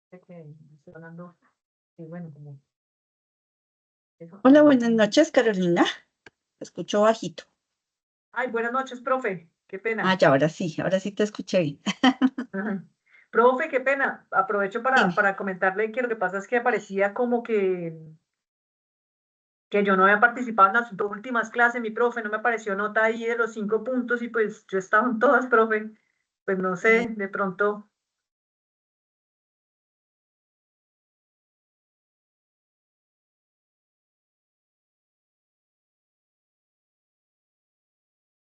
Que estoy hablando, y bueno, como eso. Hola, buenas noches, Carolina. Te escucho bajito. Ay, buenas noches, profe. Qué Ah, pena. ya, ahora sí te escuché bien. Ajá. Profe, qué pena. Aprovecho Dime. para comentarle que lo que pasa es que parecía como que yo no había participado en las dos últimas clases, mi profe, no me apareció nota ahí de los 5 puntos y pues yo estaba en todas, profe. Pues no sé, de pronto.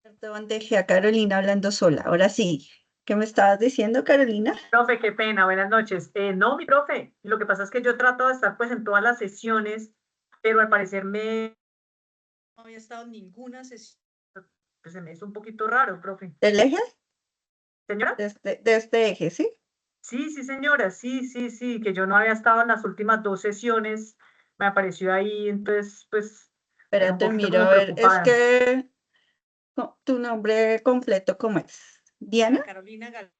Perdón, dejé a Carolina hablando sola. Ahora sí. ¿Qué me estabas diciendo, Carolina? Profe, qué pena, buenas noches. No, mi profe, lo que pasa es que yo trato de estar pues en todas las sesiones, pero al parecer no había estado en ninguna sesión. Pues se me hizo un poquito raro, profe. ¿Del eje? ¿Señora? De este eje, ¿sí? Sí, sí, señora, sí, sí, sí, que yo no había estado en las últimas dos sesiones, me apareció ahí, entonces, pues, un Espérate, poquito miro, como a ver, es preocupada. que tu nombre completo, ¿cómo es? Ana ¿Diana? Carolina Gal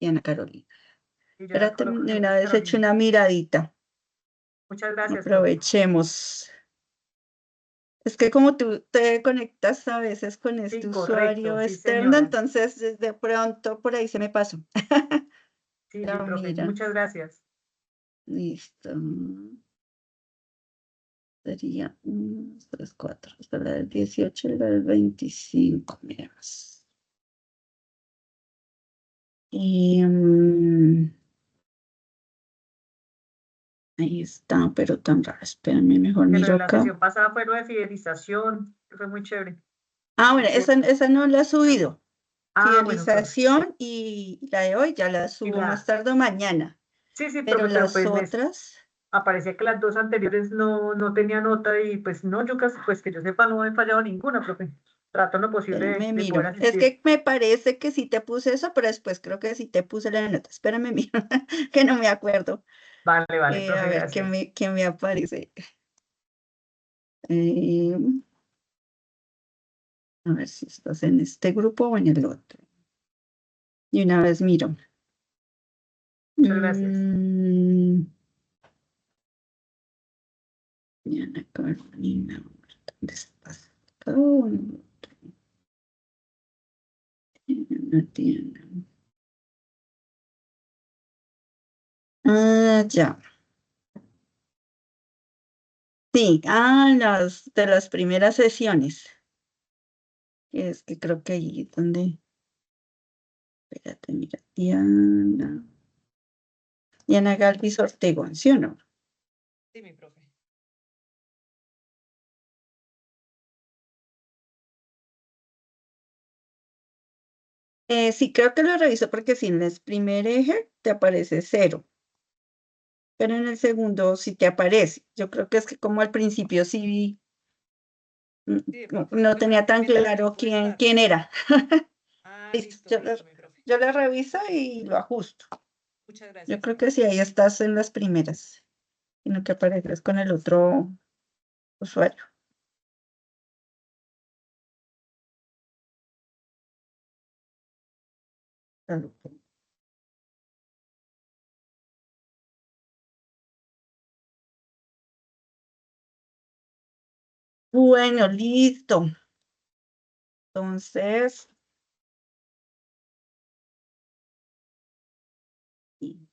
Diana Carolina. y yo la Espérate, coloco que de mi una nombre es vez echo Carolina. una miradita. Muchas gracias, profe. Aprovechemos. Es que como tú te conectas a veces con Sí, este correcto, usuario sí, externo, señora. entonces de pronto por ahí se me pasó. Sí, sí, Pero profe, mira, muchas gracias. listo. Sería 1, 2, 3, 4. Esta es la del 18 y la del 25. Miremos. Y ahí está, pero tan raro. Espérame, mejor Que lo miro de la acá. sesión pasada fue lo de fidelización, que fue muy chévere. Ah, bueno, Estuvo- esa no la he subido. bueno, profe. Fidelización y la de hoy ya la Y subo más la, tarde o mañana. sí, sí, Pero profe, pero las pues otras. aparecía que las dos anteriores no tenía nota y pues no, yo casi, pues que yo sepa no he fallado ninguna, profe. Trato en lo posible Espérame, de poder miro. Es asistir. que me parece que sí te puse eso, pero después creo que sí te puse la nota. Espérame, miro, que no me acuerdo. Vale, vale, A profe, ver, gracias. qué me aparece? Eh, a ver si estás en este grupo o en el otro. Y una vez miro. Muchas gracias. Mm, Diana Carolina, ¿dónde estás? Oh, Diana. Ah, ya. Sí, de las primeras sesiones. Es que creo que ahí es donde. Espérate, mira. Diana Galvis Ortegón, ¿sí o no? Sí, mi profe. Sí, creo que lo reviso porque si en el primer eje te aparece 0, pero en el segundo sí te aparece. Yo creo que es que como al principio sí Sí, de no, pronto no tenía tan seguramente también claro puede estar. quién era. Listo, Listo, listo, mi profe. yo le reviso y lo ajusto. Muchas Yo gracias. creo que sí, ahí estás en las primeras, sino que apareces con el otro usuario. Claro. Bueno, listo. Entonces, sí.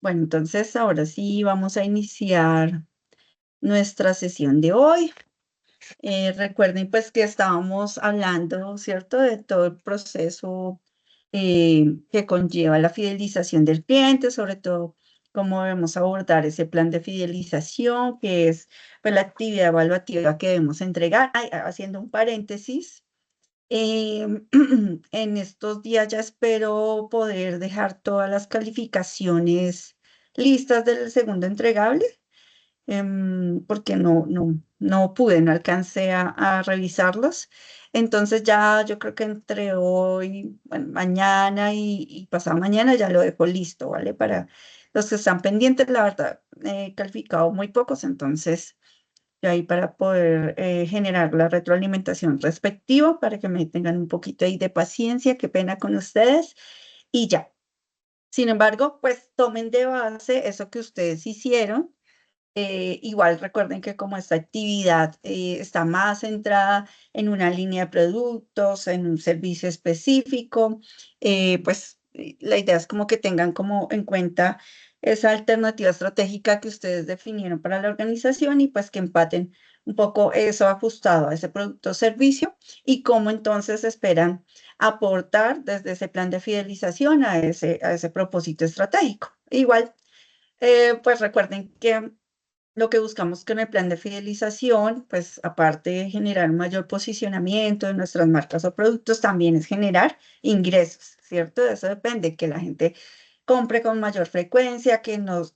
Bueno, entonces ahora sí vamos a iniciar nuestra sesión de hoy. Recuerden pues que estábamos hablando, ¿cierto?, de todo el proceso que conlleva la fidelización del cliente, sobre todo cómo debemos abordar ese plan de fidelización, que es pues, la actividad evaluativa que debemos entregar. Ay, haciendo un paréntesis, en estos días ya espero poder dejar todas las calificaciones listas del segundo entregable, porque no pude, no alcancé a revisarlos. Entonces ya yo creo que entre hoy, bueno, mañana y pasado mañana ya lo dejo listo, ¿vale? Para los que están pendientes, la verdad, he calificado muy pocos, entonces ya ahí para poder generar la retroalimentación respectiva, para que me tengan un poquito ahí de paciencia, qué pena con ustedes, y ya. Sin embargo, pues tomen de base eso que ustedes hicieron. Igual recuerden que como esta actividad está más centrada en una línea de productos, en un servicio específico, pues la idea es como que tengan como en cuenta esa alternativa estratégica que ustedes definieron para la organización y pues que empaten un poco eso ajustado a ese producto o servicio y cómo entonces esperan aportar desde ese plan de fidelización a ese propósito estratégico. Igual, pues recuerden que lo que buscamos con el plan de fidelización, pues aparte de generar un mayor posicionamiento de nuestras marcas o productos, también es generar ingresos, ¿cierto? De eso depende, que la gente compre con mayor frecuencia, que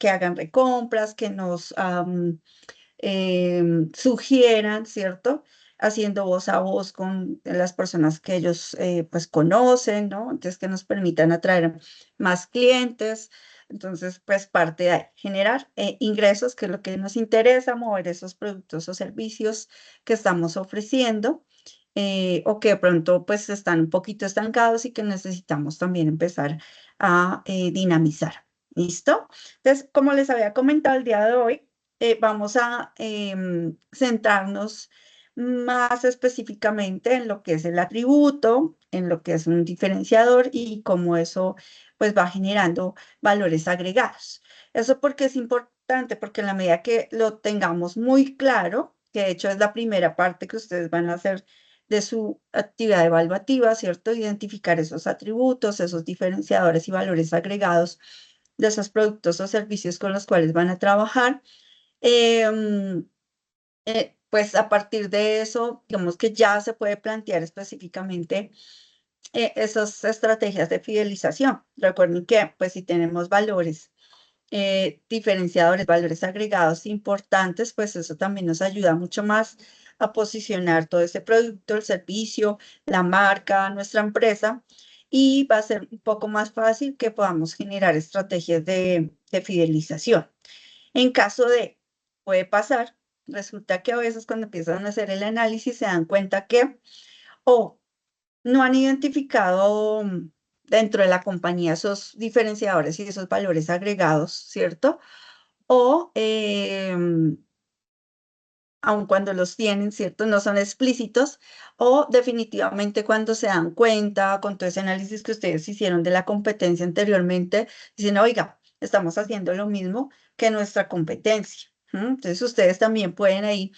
hagan recompras, que nos sugieran, ¿cierto? Haciendo voz a voz con las personas que ellos pues conocen, ¿no? Entonces que nos permitan atraer más clientes. Entonces, pues parte de generar ingresos, que es lo que nos interesa, mover esos productos o servicios que estamos ofreciendo. O que de pronto pues están un poquito estancados y que necesitamos también empezar a dinamizar. ¿Listo? Entonces, como les había comentado el día de hoy, vamos a centrarnos más específicamente en lo que es el atributo, en lo que es un diferenciador y cómo eso pues va generando valores agregados. Eso porque es importante, porque en la medida que lo tengamos muy claro, que de hecho es la primera parte que ustedes van a hacer de su actividad evaluativa, ¿cierto? Identificar esos atributos, esos diferenciadores y valores agregados de esos productos o servicios con los cuales van a trabajar. Em, pues a partir de eso, digamos que ya se puede plantear específicamente esas estrategias de fidelización. Recuerden que pues si tenemos valores diferenciadores, valores agregados importantes, pues eso también nos ayuda mucho más a posicionar todo ese producto, el servicio, la marca, nuestra empresa, y va a ser un poco más fácil que podamos generar estrategias de fidelización. En caso de, puede pasar, resulta que a veces cuando empiezan a hacer el análisis se dan cuenta que o no han identificado dentro de la compañía esos diferenciadores y esos valores agregados, ¿cierto? O aun cuando los tienen, ¿cierto? No son explícitos, o definitivamente cuando se dan cuenta con todo ese análisis que ustedes hicieron de la competencia anteriormente, dicen, oiga, estamos haciendo lo mismo que nuestra competencia. Entonces ustedes también pueden ahí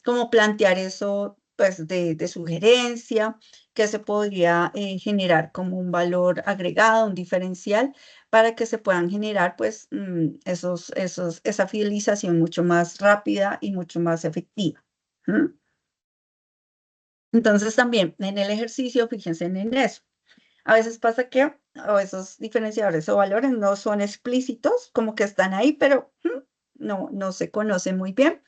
como plantear eso, pues de sugerencia, que se podría generar como un valor agregado, un diferencial para que se puedan generar pues esa fidelización mucho más rápida y mucho más efectiva. ¿Mm? Entonces también en el ejercicio, fíjense en eso. A veces pasa que o esos diferenciadores o valores no son explícitos, como que están ahí, pero no se conocen muy bien.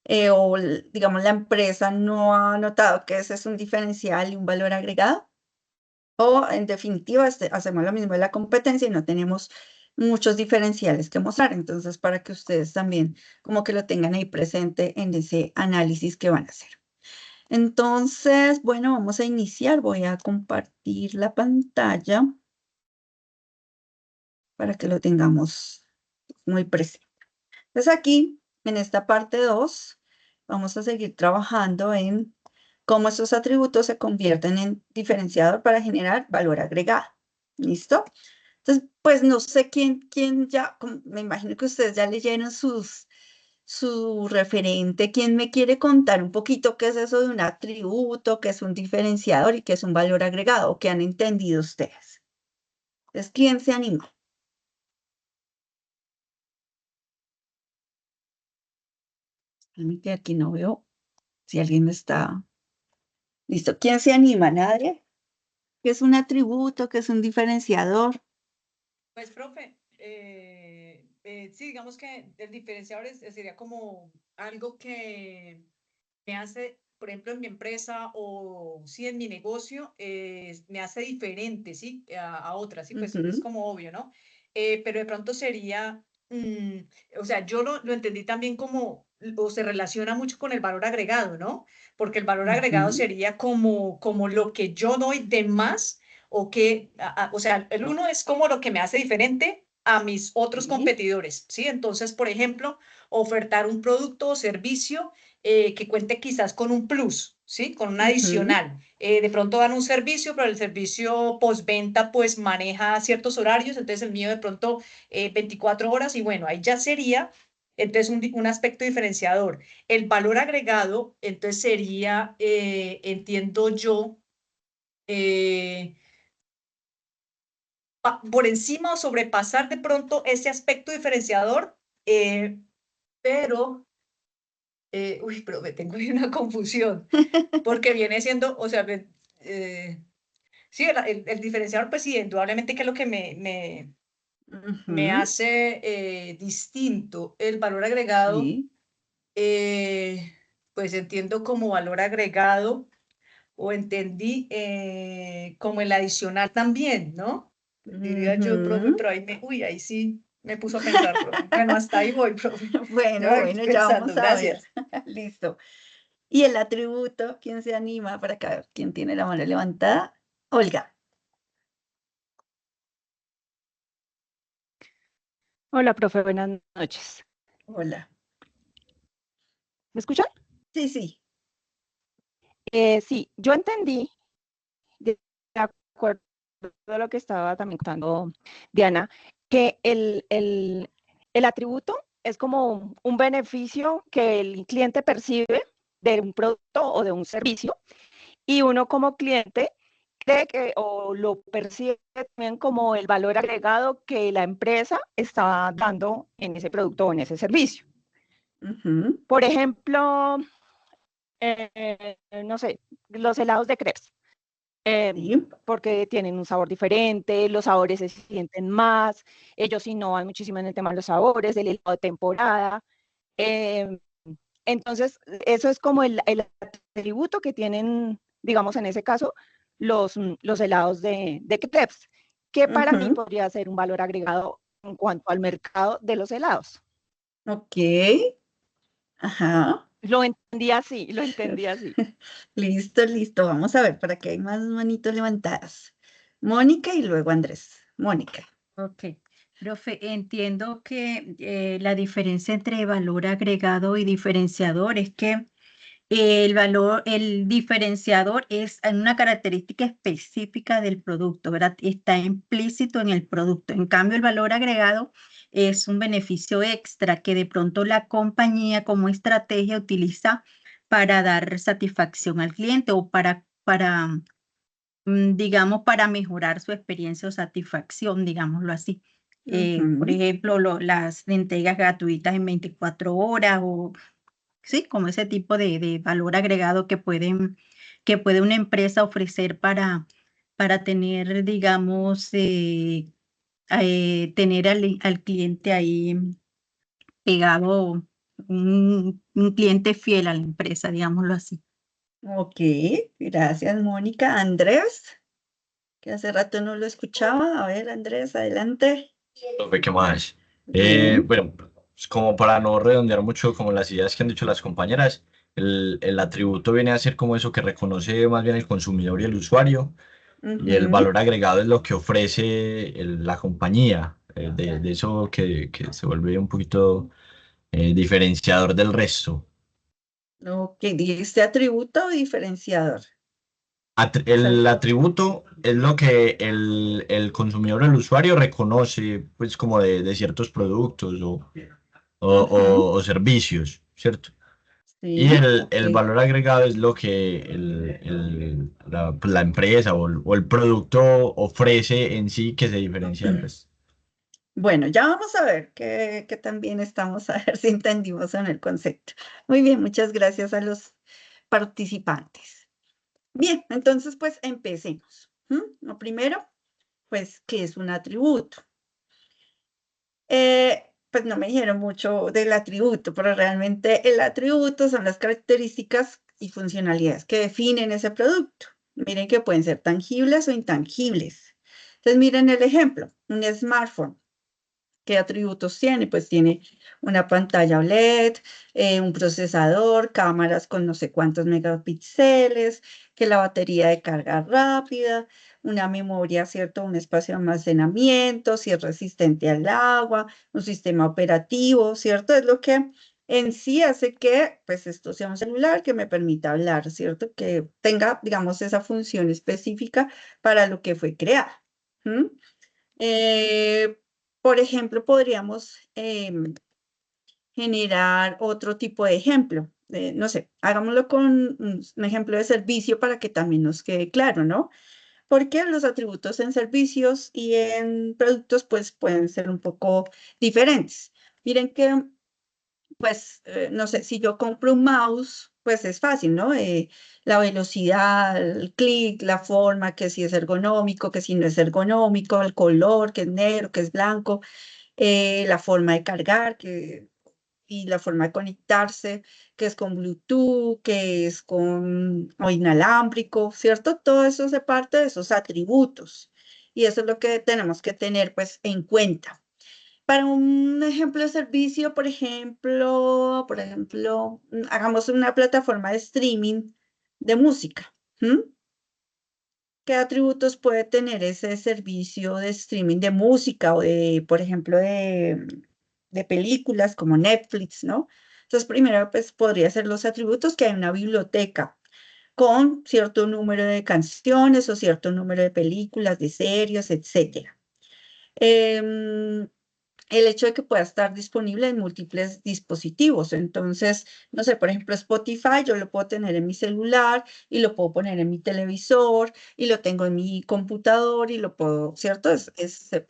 Digamos la empresa no ha notado que ese es un diferencial y un valor agregado. O en definitiva, hacemos lo mismo de la competencia y no tenemos muchos diferenciales que mostrar. Entonces, para que ustedes también como que lo tengan ahí presente en ese análisis que van a hacer. Entonces, bueno, vamos a iniciar. Voy a compartir la pantalla para que lo tengamos muy presente. Entonces, aquí, en esta parte 2, vamos a seguir trabajando en cómo esos atributos se convierten en diferenciador para generar valor agregado. ¿Listo? Entonces, pues no sé quién ya, me imagino que ustedes ya leyeron su referente. ¿Quién me quiere contar un poquito qué es eso de un atributo, qué es un diferenciador y qué es un valor agregado? ¿O qué han entendido ustedes? Entonces, ¿quién se anima? Déjame que aquí no veo si alguien está listo. ¿Quién se anima? ¿Nadie? ¿Qué es un atributo? ¿Qué es un diferenciador? Pues, profe, sí, digamos que el diferenciador sería como algo que me hace, por ejemplo, en mi empresa o sí en mi negocio, me hace diferente, ¿sí? A otras, ¿sí? Pues es Ujú, como obvio, ¿no? Pero de pronto sería, o sea, yo lo entendí también como, o se relaciona mucho con el valor agregado, ¿no? Porque el valor agregado ujú, sería como lo que yo doy de más o qué, o sea, el uno es como lo que me hace diferente a mis otros Sí. competidores, ¿sí? Entonces, por ejemplo, ofertar un producto o servicio que cuente quizás con un plus, ¿sí? Con un Ujú. adicional. De pronto dan un servicio, pero el servicio postventa pues maneja ciertos horarios, entonces el mío de pronto 24 horas y bueno, ahí ya sería entonces un aspecto diferenciador. El valor agregado, entonces sería, entiendo yo, eh, por encima o sobrepasar de pronto ese aspecto diferenciador, pero, pero me tengo ahí una confusión, porque viene siendo, o sea, sí, el diferenciador, pues sí, indudablemente que es lo que me Ujú. hace distinto. El valor agregado, Sí. pues entiendo como valor agregado o entendí como el adicional también, ¿no? Diría yo, profe, Ujú. pero ahí sí me puso a pensar, profe. Bueno, hasta ahí voy, profe. Ya Bueno, voy bueno, ya pensando, vamos a ver. gracias. Listo. Y el atributo, ¿quién se anima para acá? ¿Quién tiene la mano levantada? Olga. Hola, profe, buenas noches. Hola. ¿Me escuchan? Sí, sí. Sí, yo entendí, de acuerdo a lo que estaba también contando Diana, que el atributo es como un beneficio que el cliente percibe de un producto o de un servicio y uno como cliente cree que o lo percibe también como el valor agregado que la empresa está dando en ese producto o en ese servicio. Ujú. Por ejemplo, no sé, los helados de crepes, Sí. porque tienen un sabor diferente, los sabores se sienten más, ellos innovan muchísimo en el tema de los sabores, del helado de temporada. em, entonces, eso es como el atributo que tienen, digamos, en ese caso, los helados de crepes, que para mí Ujú. podría ser un valor agregado en cuanto al mercado de los helados. Ok. Ajá. Lo entendí así, lo entendí así. Listo, listo. Vamos a ver, para que hay más manitos levantadas. Mónica y luego Andrés. Mónica. Ok, profe, entiendo que la diferencia entre valor agregado y diferenciador es que el diferenciador es en una característica específica del producto, ¿verdad? Está implícito en el producto. En cambio, el valor agregado es un beneficio extra que de pronto la compañía como estrategia utiliza para dar satisfacción al cliente o digamos, para mejorar su experiencia o satisfacción, digámoslo así. Por Ujú. ejemplo, las entregas gratuitas en 24 horas o sí, como ese tipo de valor agregado que puede una empresa ofrecer para tener, digamos, tener al cliente ahí pegado, un cliente fiel a la empresa, digámoslo así. Ok, gracias, Mónica. Andrés, que hace rato no lo escuchaba. A ver, Andrés, adelante. Profe, ¿qué más? Bien. Bueno, pues como para no redondear mucho como las ideas que han dicho las compañeras, el atributo viene a ser como eso que reconoce más bien el consumidor y el usuario, y el Ujú. valor agregado es lo que ofrece la compañía, de eso que se vuelve un poquito diferenciador del resto. Ok, ¿dijiste atributo o diferenciador? El atributo es lo que el consumidor, el usuario reconoce, pues como de ciertos productos Ujú. o servicios, ¿cierto? Y Sí, ok. el valor agregado es lo que pues, la empresa o el producto ofrece en sí que se diferencia del resto. Bueno, ya vamos a ver que también estamos, a ver si entendimos en el concepto. Muy bien, muchas gracias a los participantes. Bien, entonces pues empecemos. Lo primero, pues, ¿qué es un atributo? Pues no me dijeron mucho del atributo, pero realmente el atributo son las características y funcionalidades que definen ese producto. Miren que pueden ser tangibles o intangibles. Entonces, miren el ejemplo, un smartphone. ¿Qué atributos tiene? Pues tiene una pantalla OLED, un procesador, cámaras con no sé cuántos megapíxeles, que la batería de carga rápida, una memoria, ¿cierto? Un espacio de almacenamiento, si es resistente al agua, un sistema operativo, ¿cierto? Es lo que en sí hace que, pues, esto sea un celular que me permita hablar, ¿cierto? Que tenga, digamos, esa función específica para lo que fue creada. ¿Mm? Eh, por ejemplo, podríamos generar otro tipo de ejemplo. No sé, hagámoslo con un ejemplo de servicio para que también nos quede claro, ¿no? Porque los atributos en servicios y en productos pues pueden ser un poco diferentes. Miren que, pues, no sé, si yo compro un mouse, pues es fácil, ¿no? La velocidad, el clic, la forma, que si es ergonómico, que si no es ergonómico, el color, que es negro, que es blanco, la forma de cargar, y la forma de conectarse, que es con Bluetooth, que es con o inalámbrico, ¿cierto? Todo eso hace parte de esos atributos. Y eso es lo que tenemos que tener pues en cuenta. Para un ejemplo de servicio, por ejemplo, hagamos una plataforma de streaming de música. ¿Mm? ¿Qué atributos puede tener ese servicio de streaming de música o de, por ejemplo, de películas como Netflix, ¿no? Entonces, primero, pues podría ser los atributos que hay una biblioteca con cierto número de canciones o cierto número de películas, de series, etcétera. Em, el hecho de que pueda estar disponible en múltiples dispositivos. Entonces, no sé, por ejemplo, Spotify, yo lo puedo tener en mi celular y lo puedo poner en mi televisor y lo tengo en mi computador y lo puedo, ¿cierto?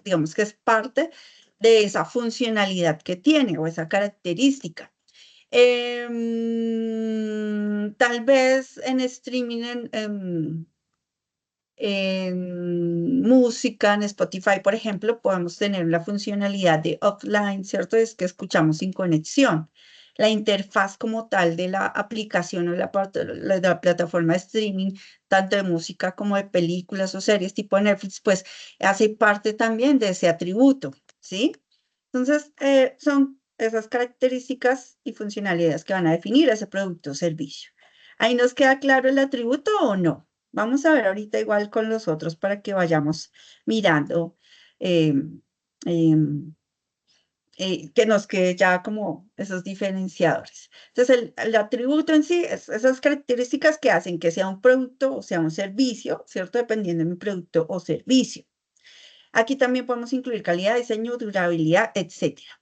Digamos que es parte de esa funcionalidad que tiene o esa característica. Tal vez en streaming, en música, en Spotify, por ejemplo, podemos tener la funcionalidad de offline, ¿cierto? Es que escuchamos sin conexión. La interfaz como tal de la aplicación o de la plataforma de streaming, tanto de música como de películas o series tipo Netflix, pues hace parte también de ese atributo, ¿sí? Entonces, son esas características y funcionalidades que van a definir ese producto o servicio. ¿Ahí nos queda claro el atributo o no? Vamos a ver ahorita igual con los otros para que vayamos mirando, em, em, que nos quede ya como esos diferenciadores. Entonces, el atributo en sí es esas características que hacen que sea un producto o sea un servicio, ¿cierto? Dependiendo de mi producto o servicio. Aquí también podemos incluir calidad, diseño, durabilidad, etcétera.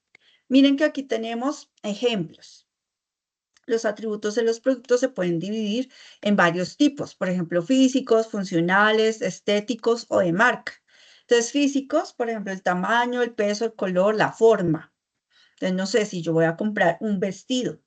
Miren que aquí tenemos ejemplos. Los atributos de los productos se pueden dividir en varios tipos, por ejemplo, físicos, funcionales, estéticos o de marca. Entonces, físicos, por ejemplo, el tamaño, el peso, el color, la forma. Entonces, no sé si yo voy a comprar un vestido,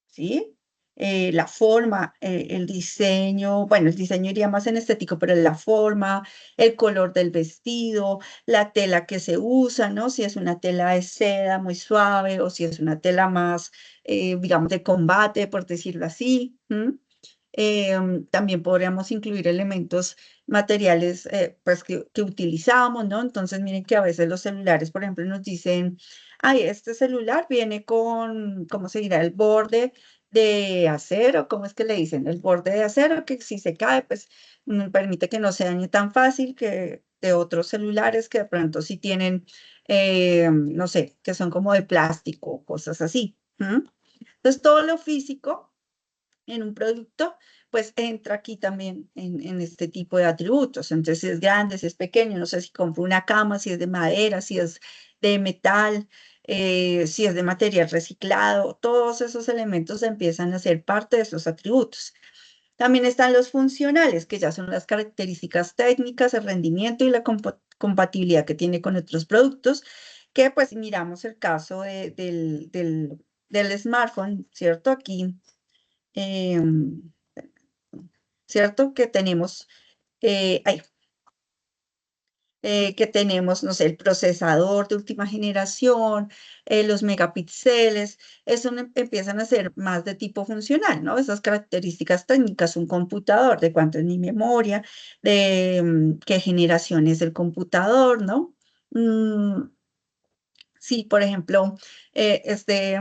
¿sí? La forma, el diseño, bueno, el diseño iría más en estético, pero la forma, el color del vestido, la tela que se usa, ¿no? Si es una tela de seda muy suave o si es una tela más, digamos, de combate, por decirlo así. También podríamos incluir elementos materiales pues, que utilizamos, ¿no? Entonces, miren que a veces los celulares, por ejemplo, nos dicen, ay, este celular viene con, ¿cómo se dirá? El borde de acero, ¿cómo es que le dicen? El borde de acero que si se cae, pues permite que no se dañe tan fácil que de otros celulares que de pronto sí tienen, no sé, que son como de plástico, cosas así. Entonces, todo lo físico en un producto, pues entra aquí también en este tipo de atributos. Entonces, si es grande, si es pequeño, no sé si compro una cama, si es de madera, si es de metal, si es de material reciclado, todos esos elementos empiezan a ser parte de esos atributos. También están los funcionales, que ya son las características técnicas, el rendimiento y la compatibilidad que tiene con otros productos, que pues miramos el caso del smartphone, ¿cierto? Aquí em, ¿cierto? Que tenemos, no sé, el procesador de última generación, los megapíxeles, eso empiezan a ser más de tipo funcional, ¿no? Esas características técnicas, un computador, de cuánto es mi memoria, de qué generación es el computador, ¿no? Mm, si, por ejemplo, este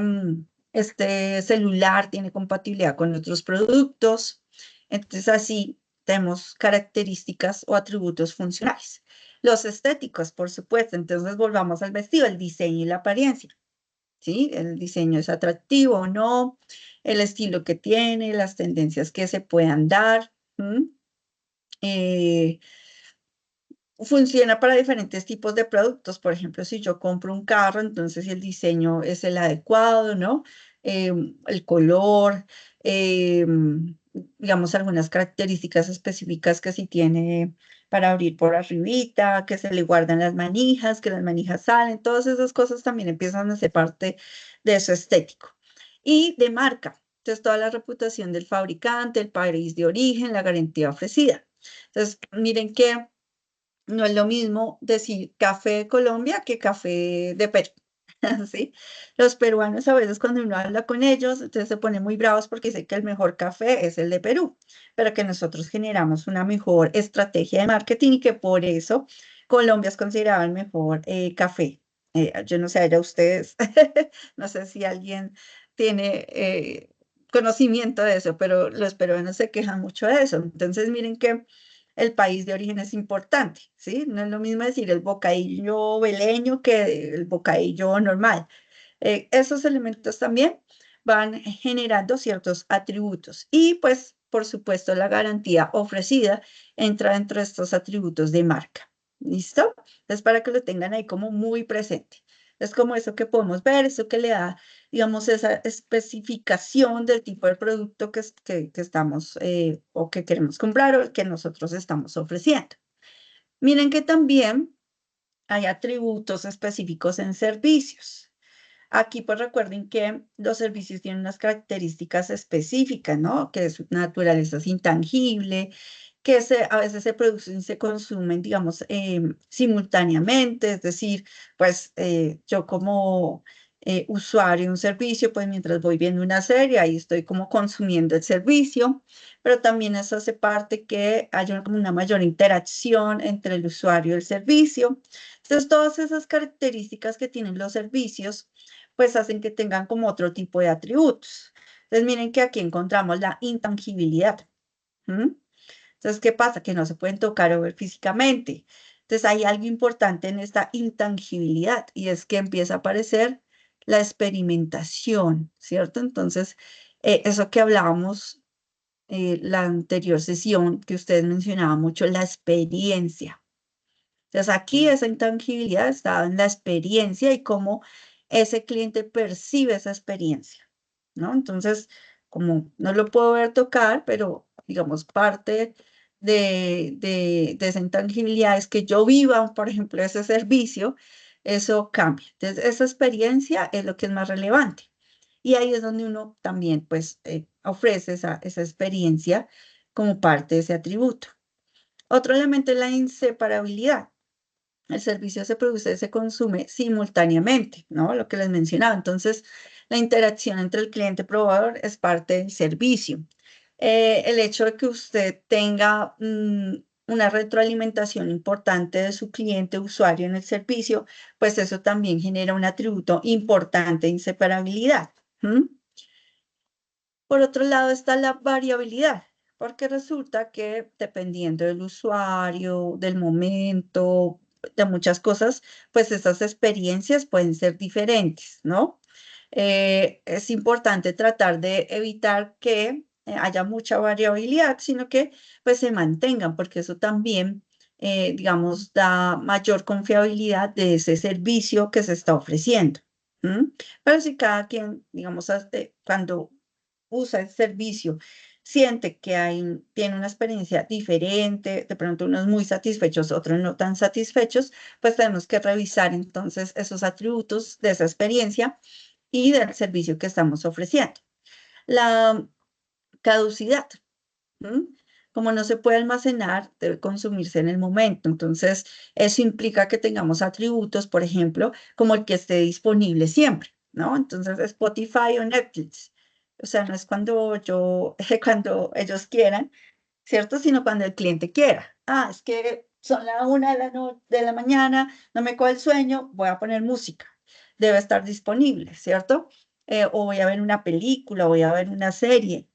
celular tiene compatibilidad con otros productos. Entonces, así tenemos características o atributos funcionales. Los estéticos, por supuesto. Entonces, volvamos al vestido, el diseño y la apariencia. ¿Sí? El diseño es atractivo o no, el estilo que tiene, las tendencias que se puedan dar. Funciona para diferentes tipos de productos. Por ejemplo, si yo compro un carro, entonces si el diseño es el adecuado, ¿no? El color, digamos, algunas características específicas que si tiene para abrir por arribita, que se le guardan las manijas, que las manijas salen, todas esas cosas también empiezan a ser parte de eso estético. Y de marca, entonces toda la reputación del fabricante, el país de origen, la garantía ofrecida. Entonces, miren que no es lo mismo decir café de Colombia que café de Perú. ¿Sí? Los peruanos a veces cuando uno habla con ellos, entonces se ponen muy bravos porque dicen que el mejor café es el de Perú, pero que nosotros generamos una mejor estrategia de marketing y que por eso Colombia es considerado el mejor café. Yo no sé, allá ustedes, no sé si alguien tiene conocimiento de eso, pero los peruanos se quejan mucho de eso. Entonces miren que el país de origen es importante, ¿sí? No es lo mismo decir el bocadillo veleño que el bocadillo normal. Esos elementos también van generando ciertos atributos y pues, por supuesto, la garantía ofrecida entra dentro de estos atributos de marca. ¿Listo? Entonces, para que lo tengan ahí como muy presente. Es como eso que podemos ver, eso que le da, digamos, esa especificación del tipo de producto que estamos o que queremos comprar o que nosotros estamos ofreciendo. Miren que también hay atributos específicos en servicios. Aquí pues recuerden que los servicios tienen unas características específicas, ¿no? Que su naturaleza es intangible, que a veces se producen y se consumen, digamos, simultáneamente, es decir, pues yo como usuario de un servicio, pues mientras voy viendo una serie, ahí estoy como consumiendo el servicio, pero también eso hace parte que haya como una mayor interacción entre el usuario y el servicio. Entonces, todas esas características que tienen los servicios, pues hacen que tengan como otro tipo de atributos. Entonces, miren que aquí encontramos la intangibilidad. Entonces, ¿qué pasa? Que no se pueden tocar o ver físicamente. Entonces, hay algo importante en esta intangibilidad y es que empieza a aparecer la experimentación, ¿cierto? Entonces, eso que hablábamos la anterior sesión, que ustedes mencionaban mucho, la experiencia. Entonces, aquí esa intangibilidad está en la experiencia y cómo ese cliente percibe esa experiencia, ¿no? Entonces, como no lo puedo ver tocar, pero digamos, parte de esa intangibilidad es que yo viva, por ejemplo, ese servicio, eso cambia. Entonces, esa experiencia es lo que es más relevante. Y ahí es donde uno también, pues, ofrece esa experiencia como parte de ese atributo. Otro elemento es la inseparabilidad. El servicio se produce y se consume simultáneamente, ¿no? Lo que les mencionaba. Entonces, la interacción entre el cliente y proveedor es parte del servicio. El hecho de que usted tenga una retroalimentación importante de su cliente usuario en el servicio, pues eso también genera un atributo importante de inseparabilidad. Por otro lado está la variabilidad, porque resulta que dependiendo del usuario, del momento, de muchas cosas, pues esas experiencias pueden ser diferentes, ¿no? Es importante tratar de evitar que haya mucha variabilidad, sino que pues se mantengan, porque eso también, digamos, da mayor confiabilidad de ese servicio que se está ofreciendo. Pero si cada quien, digamos, cuando usa el servicio, siente que tiene una experiencia diferente, de pronto unos muy satisfechos, otros no tan satisfechos, pues tenemos que revisar entonces esos atributos de esa experiencia y del servicio que estamos ofreciendo. La caducidad. Como no se puede almacenar, debe consumirse en el momento. Entonces, eso implica que tengamos atributos, por ejemplo, como el que esté disponible siempre, ¿no? Entonces, Spotify o Netflix. O sea, no es cuando ellos quieran, ¿cierto? Sino cuando el cliente quiera. Ah, es que son la 1 de la mañana, no me coge el sueño, voy a poner música. debe estar disponible, ¿cierto? O voy a ver una película, voy a ver una serie,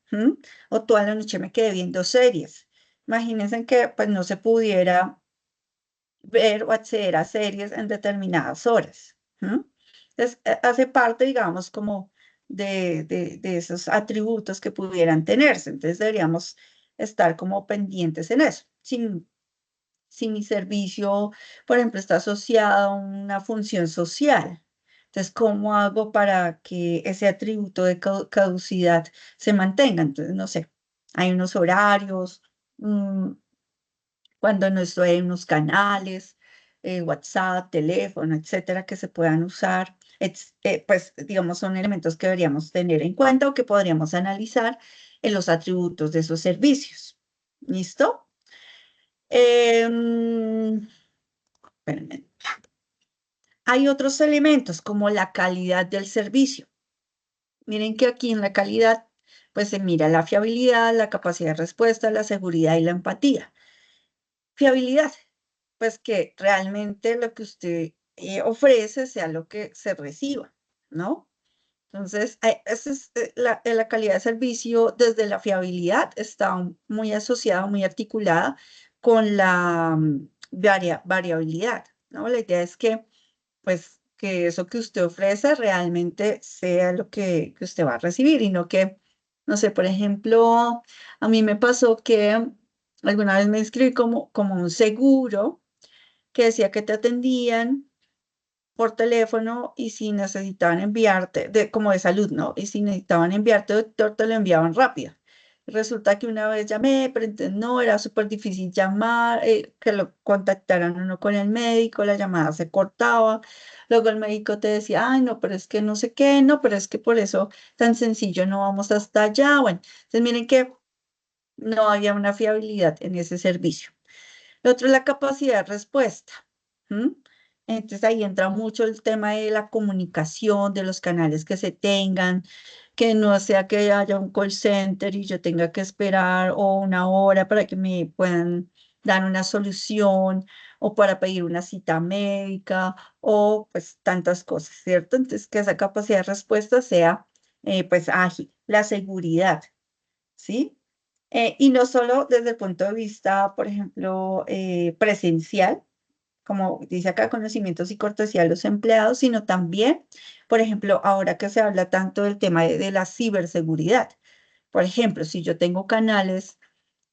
o toda la noche me quedé viendo series. Imagínense que pues no se pudiera ver o acceder a series en determinadas horas. Entonces, hace parte, digamos, como de esos atributos que pudieran tenerse. Entonces, deberíamos estar como pendientes en eso. Si mi servicio, por ejemplo, está asociado a una función social, entonces, ¿cómo hago para que ese atributo de caducidad se mantenga? Entonces, no sé, hay unos horarios, mm, cuando no estoy en unos canales, WhatsApp, teléfono, etcétera, que se puedan usar, pues digamos, son elementos que deberíamos tener en cuenta o que podríamos analizar en los atributos de esos servicios. ¿Listo? Espérenme. Hay otros elementos como la calidad del servicio. Miren que aquí en la calidad, pues se mira la fiabilidad, la capacidad de respuesta, la seguridad y la empatía. Fiabilidad, pues que realmente lo que usted ofrece sea lo que se reciba, ¿no? Entonces, esa es la calidad de servicio desde la fiabilidad está muy asociada, muy articulada con la variabilidad, ¿no? La idea es que, pues, que eso que usted ofrece realmente sea lo que usted va a recibir y no que, no sé, por ejemplo, a mí me pasó que alguna vez me inscribí como un seguro que decía que te atendían por teléfono y si necesitaban enviarte, como de salud, ¿no? Y si necesitaban enviarte, doctor, te lo enviaban rápido. Resulta que una vez llamé, pero entonces no, era súper difícil llamar, que lo contactaran uno con el médico, la llamada se cortaba, luego el médico te decía, ay, no, pero es que no sé qué, no, pero es que por eso tan sencillo no vamos hasta allá. Bueno, entonces miren que no había una fiabilidad en ese servicio. Lo otro es la capacidad de respuesta. ¿M? Entonces ahí entra mucho el tema de la comunicación, de los canales que se tengan, que no sea que haya un call center y yo tenga que esperar o una hora para que me puedan dar una solución o para pedir una cita médica o pues tantas cosas, ¿cierto? Entonces que esa capacidad de respuesta sea pues ágil. La seguridad, ¿sí? Y no solo desde el punto de vista, por ejemplo, presencial, como dice acá, conocimientos y cortesía a los empleados, sino también, por ejemplo, ahora que se habla tanto del tema de la ciberseguridad. Por ejemplo, si yo tengo canales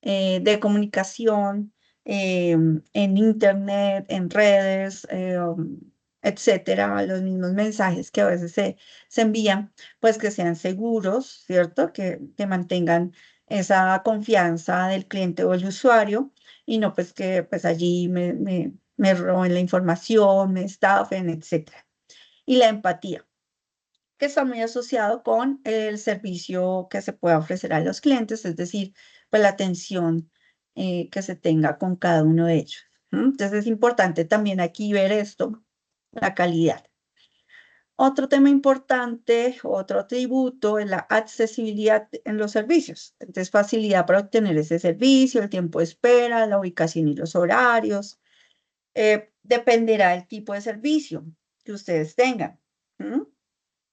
de comunicación en internet, en redes, etcétera, los mismos mensajes que a veces se envían, pues que sean seguros, ¿cierto? Que mantengan esa confianza del cliente o el usuario y no pues que pues allí me roben la información, me estafen, etcétera. Y la empatía, que está muy asociado con el servicio que se pueda ofrecer a los clientes, es decir, pues la atención que se tenga con cada uno de ellos. Entonces es importante también aquí ver esto, la calidad. Otro tema importante, otro atributo es la accesibilidad en los servicios. Entonces, facilidad para obtener ese servicio, el tiempo de espera, la ubicación y los horarios. Dependerá del tipo de servicio que ustedes tengan.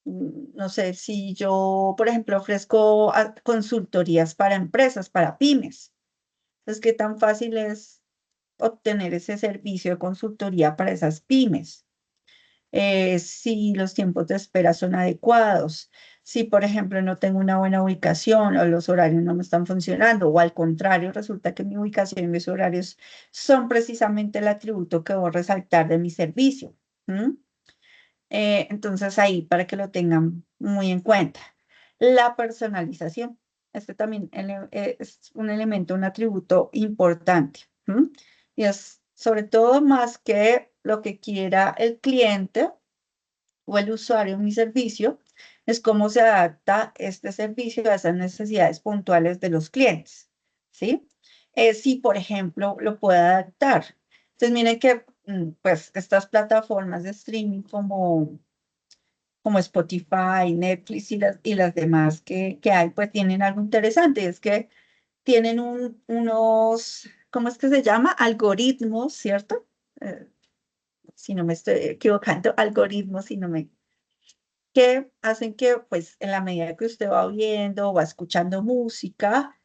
No sé, si yo, por ejemplo, ofrezco consultorías para empresas, para pymes, entonces, ¿qué tan fácil es obtener ese servicio de consultoría para esas pymes? Si los tiempos de espera son adecuados, si, por ejemplo, no tengo una buena ubicación o los horarios no me están funcionando, o al contrario, resulta que mi ubicación y mis horarios son precisamente el atributo que voy a resaltar de mi servicio. Entonces ahí para que lo tengan muy en cuenta. La personalización. Este también es un elemento, un atributo importante. Y es sobre todo más que lo que quiera el cliente o el usuario en mi servicio, es cómo se adapta este servicio a esas necesidades puntuales de los clientes. ¿Sí? Si, por ejemplo, lo puede adaptar. Entonces, miren que pues estas plataformas de streaming como Spotify, Netflix y las demás que hay, pues tienen algo interesante, es que tienen unos, ¿cómo es que se llama? Algoritmos, ¿cierto? Si no me estoy equivocando, algoritmos, si no me que hacen que, pues, en la medida que usted va viendo o va escuchando música,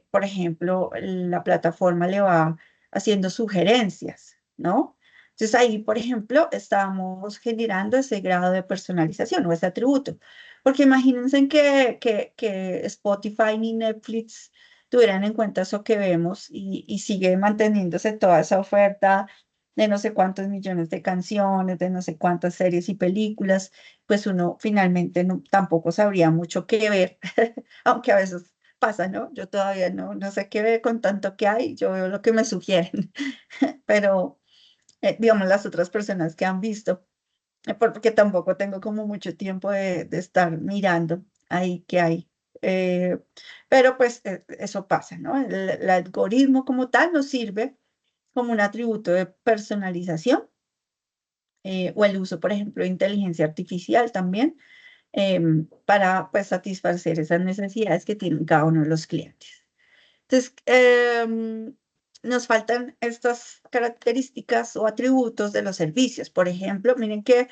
por ejemplo, la plataforma le va haciendo sugerencias, ¿no? Entonces ahí, por ejemplo, estamos generando ese grado de personalización o ese atributo. Porque imagínense que Spotify ni Netflix tuvieran en cuenta eso que vemos y sigue manteniéndose toda esa oferta de no sé cuántos millones de canciones, de no sé cuántas series y películas, pues uno finalmente tampoco sabría mucho qué ver, aunque a veces pasa, ¿no? Yo todavía no sé qué ver con tanto que hay, yo veo lo que me sugieren, pero digamos las otras personas que han visto, porque tampoco tengo como mucho tiempo de estar mirando ahí qué hay. Eh, pero pues eso pasa, ¿no? El algoritmo como tal nos sirve como un atributo de personalización o el uso, por ejemplo, de inteligencia artificial también para pues, satisfacer esas necesidades que tienen cada uno de los clientes. Entonces, nos faltan estas características o atributos de los servicios. Por ejemplo, miren que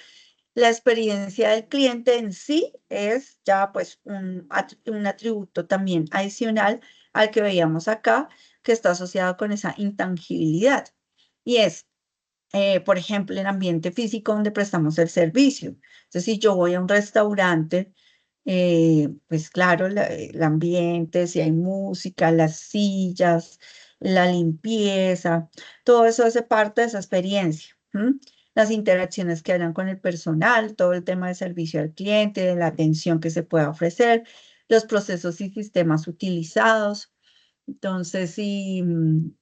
la experiencia del cliente en sí es ya pues un atributo también adicional al que veíamos acá, que está asociado con esa intangibilidad. Y es por ejemplo, el ambiente físico donde prestamos el servicio. Entonces, si yo voy a un restaurante, pues claro, el ambiente, si hay música, las sillas, la limpieza, todo eso hace parte de esa experiencia. ¿M? Las interacciones que hayan con el personal, todo el tema de servicio al cliente, de la atención que se pueda ofrecer, los procesos y sistemas utilizados. Entonces, si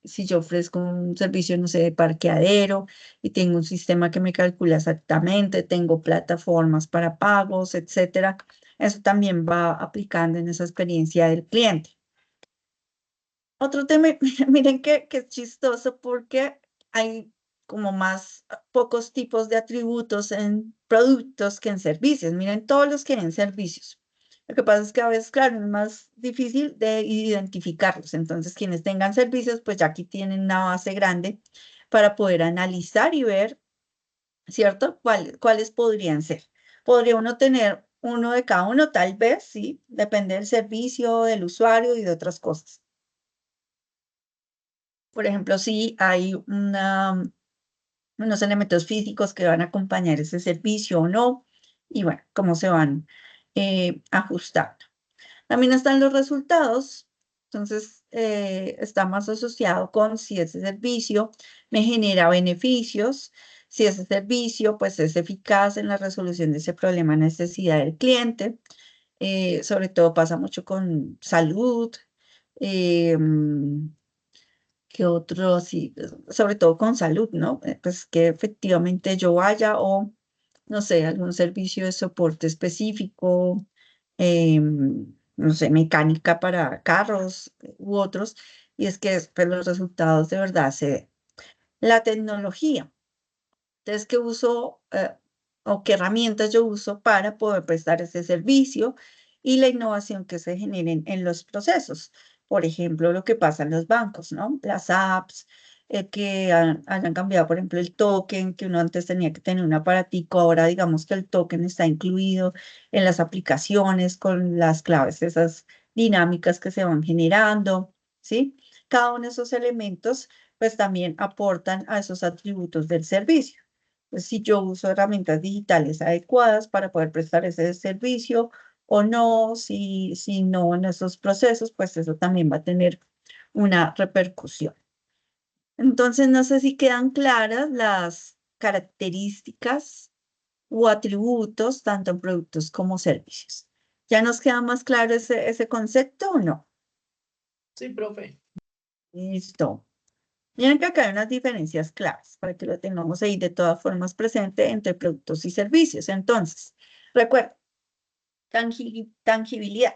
yo ofrezco un servicio, no sé, de parqueadero y tengo un sistema que me calcula exactamente, tengo plataformas para pagos, etcétera, eso también va aplicando en esa experiencia del cliente. Otro tema, miren que es chistoso porque hay como más pocos tipos de atributos en productos que en servicios. Miren todos los que hay en servicios. Lo que pasa es que a veces, claro, es más difícil de identificarlos. Entonces, quienes tengan servicios, pues ya aquí tienen una base grande para poder analizar y ver, ¿cierto? ¿Cuáles podrían ser? Podría uno tener uno de cada uno, tal vez, sí, depende del servicio, del usuario y de otras cosas. Por ejemplo, si hay unos elementos físicos que van a acompañar ese servicio o no, y bueno, cómo se van ajustando. También están los resultados, entonces está más asociado con si ese servicio me genera beneficios, si ese servicio pues es eficaz en la resolución de ese problema necesidad del cliente, sobre todo pasa mucho con salud, que otro, sí, sobre todo con salud, ¿no? Pues que efectivamente yo vaya o, no sé, algún servicio de soporte específico, no sé, mecánica para carros u otros, y es que después los resultados de verdad se ven. La tecnología, entonces, ¿qué uso o qué herramientas yo uso para poder prestar ese servicio y la innovación que se generen en los procesos? Por ejemplo, lo que pasa en los bancos, ¿no? Las apps que hayan cambiado, por ejemplo, el token, que uno antes tenía que tener un aparatico, ahora digamos que el token está incluido en las aplicaciones con las claves, esas dinámicas que se van generando, ¿sí? Cada uno de esos elementos, pues también aportan a esos atributos del servicio. Pues, si yo uso herramientas digitales adecuadas para poder prestar ese servicio o no, si no en esos procesos, pues eso también va a tener una repercusión. Entonces, no sé si quedan claras las características o atributos tanto en productos como servicios. ¿Ya nos queda más claro ese concepto o no? Sí, profe. Listo. Miren que acá hay unas diferencias claves para que lo tengamos ahí de todas formas presente entre productos y servicios. Entonces, recuerda, tangibilidad.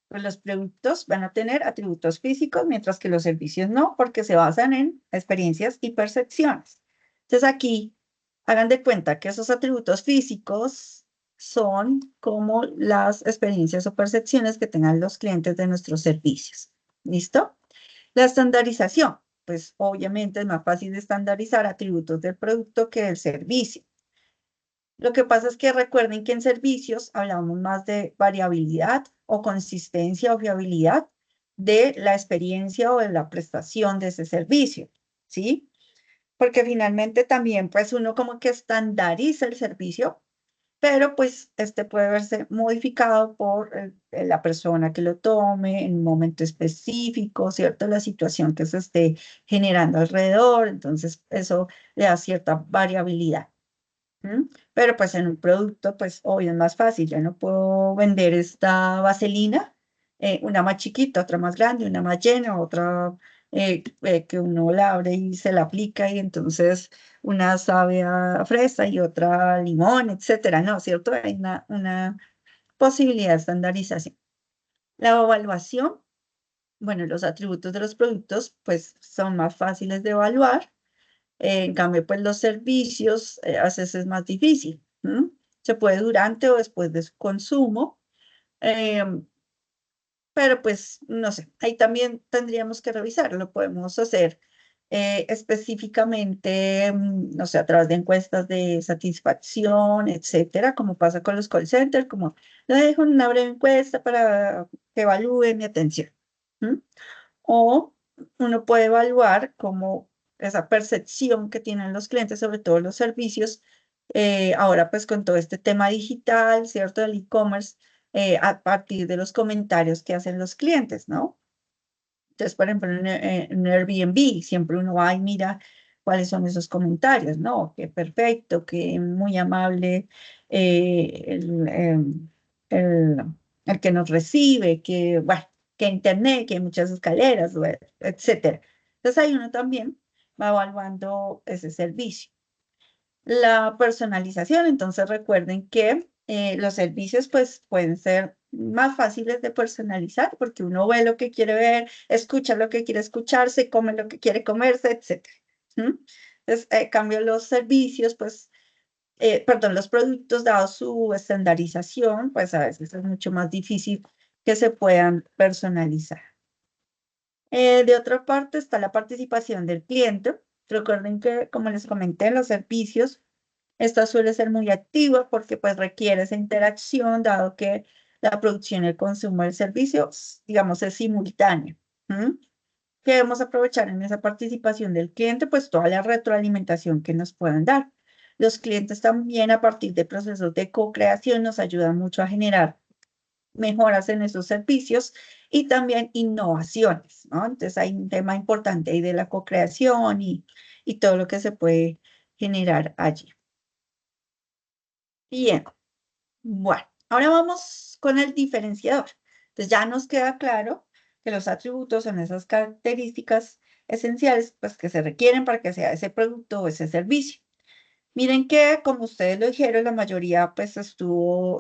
Pues los productos van a tener atributos físicos, mientras que los servicios no, porque se basan en experiencias y percepciones. Entonces aquí, hagan de cuenta que esos atributos físicos son como las experiencias o percepciones que tengan los clientes de nuestros servicios. ¿Listo? La estandarización, pues obviamente es más fácil de estandarizar atributos del producto que del servicio. Lo que pasa es que recuerden que en servicios hablamos más de variabilidad o consistencia o fiabilidad de la experiencia o de la prestación de ese servicio, ¿sí? Porque finalmente también pues uno como que estandariza el servicio, pero pues este puede verse modificado por la persona que lo tome en un momento específico, ¿cierto? La situación que se esté generando alrededor, entonces eso le da cierta variabilidad. ¿Mm? Pero pues en un producto, pues obvio es más fácil. Yo no puedo vender esta vaselina, una más chiquita, otra más grande, una más llena, otra que uno la abre y se la aplica y entonces una sabe a fresa y otra a limón, etcétera. No, ¿cierto? Hay una posibilidad de estandarización. La evaluación, bueno, los atributos de los productos, pues son más fáciles de evaluar. En cambio, pues los servicios a veces es más difícil. ¿M? Se puede durante o después de su consumo, em, pero pues no sé, ahí también tendríamos que revisar, lo podemos hacer específicamente, no sé, a través de encuestas de satisfacción, etcétera, como pasa con los call centers, como le dejo una breve encuesta para que evalúe mi atención. ¿M? O uno puede evaluar cómo esa percepción que tienen los clientes, sobre todo los servicios, ahora pues con todo este tema digital, ¿cierto? Del e-commerce, a partir de los comentarios que hacen los clientes, ¿no? Entonces, por ejemplo, en Airbnb, siempre uno va y mira cuáles son esos comentarios, ¿no? Qué perfecto, qué muy amable el, el que nos recibe, que, bueno, que internet, que hay muchas escaleras, bueno, etcétera. Entonces, ahí uno también va evaluando ese servicio. La personalización, entonces recuerden que los servicios pues pueden ser más fáciles de personalizar porque uno ve lo que quiere ver, escucha lo que quiere escucharse, come lo que quiere comerse, etc. ¿Mm? Entonces, cambio los servicios, pues, perdón, los productos, dado su estandarización, pues a veces es mucho más difícil que se puedan personalizar. De otra parte está la participación del cliente. Recuerden que, como les comenté, los servicios esta suele ser muy activa porque pues requiere esa interacción, dado que la producción y el consumo del servicio, digamos, es simultáneo. ¿Mm? Que debemos aprovechar en esa participación del cliente, pues toda la retroalimentación que nos puedan dar. Los clientes también a partir de procesos de co-creación nos ayudan mucho a generar mejoras en esos servicios y también innovaciones, ¿no? Entonces hay un tema importante ahí de la co-creación y todo lo que se puede generar allí. Bien, bueno, ahora vamos con el diferenciador. Entonces ya nos queda claro que los atributos son esas características esenciales pues, que se requieren para que sea ese producto o ese servicio. Miren que, como ustedes lo dijeron, la mayoría pues estuvo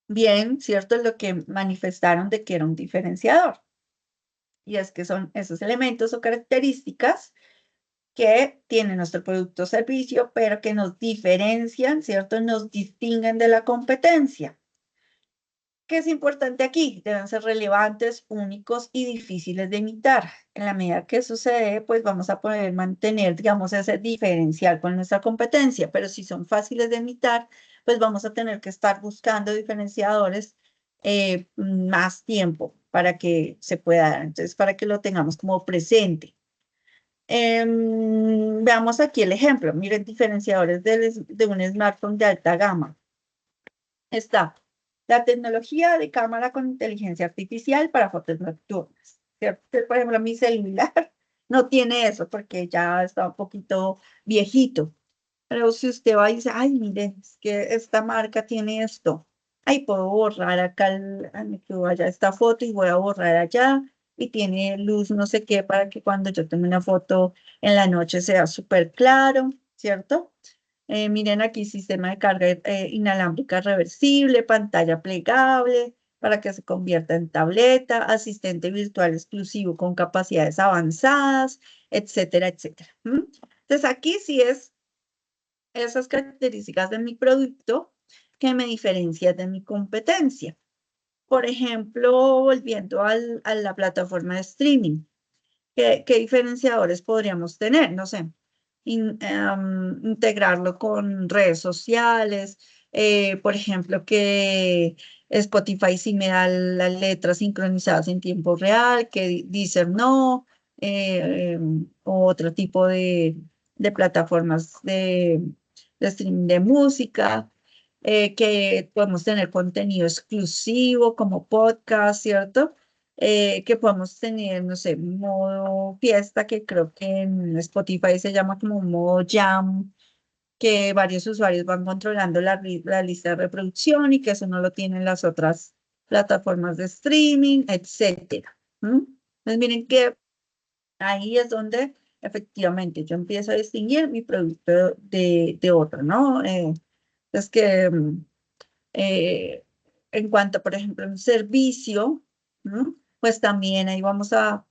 bien, ¿cierto? Lo que manifestaron de que era un diferenciador. Y es que son esos elementos o características que tiene nuestro producto o servicio, pero que nos diferencian, ¿cierto? Nos distinguen de la competencia. ¿Qué es importante aquí? Deben ser relevantes, únicos y difíciles de imitar. En la medida que sucede, pues vamos a poder mantener, digamos, ese diferencial con nuestra competencia, pero si son fáciles de imitar, pues vamos a tener que estar buscando diferenciadores más tiempo para que se pueda dar. Entonces, para que lo tengamos como presente. Veamos aquí el ejemplo. Miren, diferenciadores de un smartphone de alta gama. Está la tecnología de cámara con inteligencia artificial para fotos nocturnas. ¿Cierto? Por ejemplo, mi celular no tiene eso porque ya está un poquito viejito. Pero si usted va y dice, ay, miren, es que esta marca tiene esto. Ay, puedo borrar acá, me quedo allá esta foto y voy a borrar allá. Y tiene luz no sé qué para que cuando yo tome una foto en la noche sea súper claro, ¿cierto? Miren aquí, sistema de carga inalámbrica reversible, pantalla plegable para que se convierta en tableta, asistente virtual exclusivo con capacidades avanzadas, etcétera, etcétera. ¿Mm? Entonces aquí sí es esas características de mi producto que me diferencian de mi competencia. Por ejemplo, volviendo a la plataforma de streaming, ¿qué diferenciadores podríamos tener? No sé. integrarlo con redes sociales, por ejemplo, que Spotify sí me da las letras sincronizadas en tiempo real, que Deezer no, o otro tipo de plataformas de streaming de música, que podemos tener contenido exclusivo como podcast, ¿cierto? Que podemos tener, no sé, modo fiesta, que creo que en Spotify se llama como modo jam, que varios usuarios van controlando la lista de reproducción y que eso no lo tienen las otras plataformas de streaming, etcétera. ¿Mm? Entonces, miren que ahí es donde efectivamente yo empiezo a distinguir mi producto de otro, ¿no? Es que eh, en cuanto, por ejemplo, a un servicio, ¿no? Pues también ahí vamos a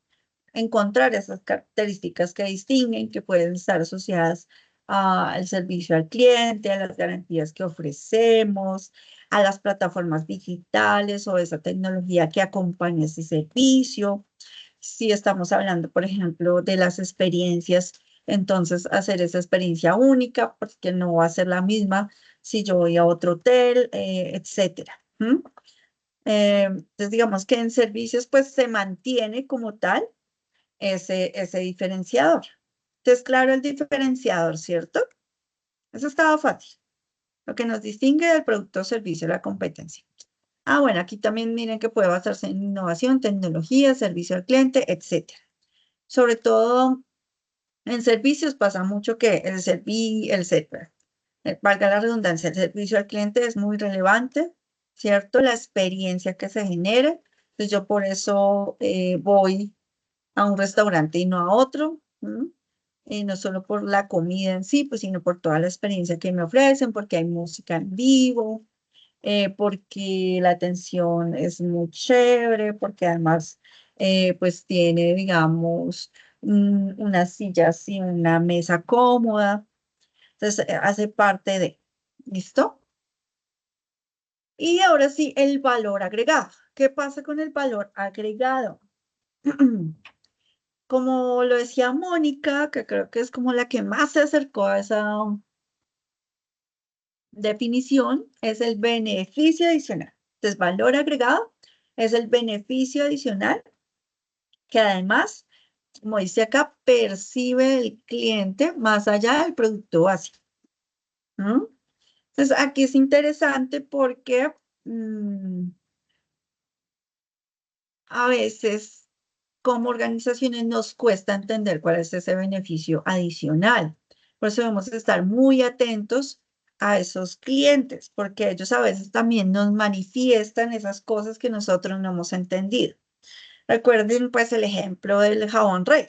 encontrar esas características que distinguen, que pueden estar asociadas al servicio al cliente, a las garantías que ofrecemos, a las plataformas digitales o esa tecnología que acompaña ese servicio. Si estamos hablando, por ejemplo, de las experiencias, entonces hacer esa experiencia única, porque no va a ser la misma si yo voy a otro hotel, etcétera. ¿Mm? Entonces, digamos que en servicios, pues se mantiene como tal ese diferenciador. Entonces, claro, el diferenciador, ¿cierto? Eso estaba fácil. Lo que nos distingue del producto o servicio de la competencia. Ah, bueno, aquí también miren que puede basarse en innovación, tecnología, servicio al cliente, etcétera. Sobre todo en servicios pasa mucho que valga la redundancia, el servicio al cliente es muy relevante, ¿cierto? La experiencia que se genere. Entonces yo por eso voy a un restaurante y no a otro. ¿M? Y no solo por la comida en sí, pues, sino por toda la experiencia que me ofrecen, porque hay música en vivo, porque la atención es muy chévere, porque además, pues tiene, digamos, unas sillas y una mesa cómoda. Entonces, hace parte de, ¿listo? Y ahora sí, el valor agregado. ¿Qué pasa con el valor agregado? Como lo decía Mónica, que creo que es como la que más se acercó a esa definición, es el beneficio adicional. Entonces, valor agregado es el beneficio adicional que además, como dice acá, percibe el cliente más allá del producto básico. ¿No? Entonces, aquí es interesante porque a veces como organizaciones nos cuesta entender cuál es ese beneficio adicional. Por eso debemos estar muy atentos a esos clientes, porque ellos a veces también nos manifiestan esas cosas que nosotros no hemos entendido. Recuerden pues el ejemplo del jabón Rey.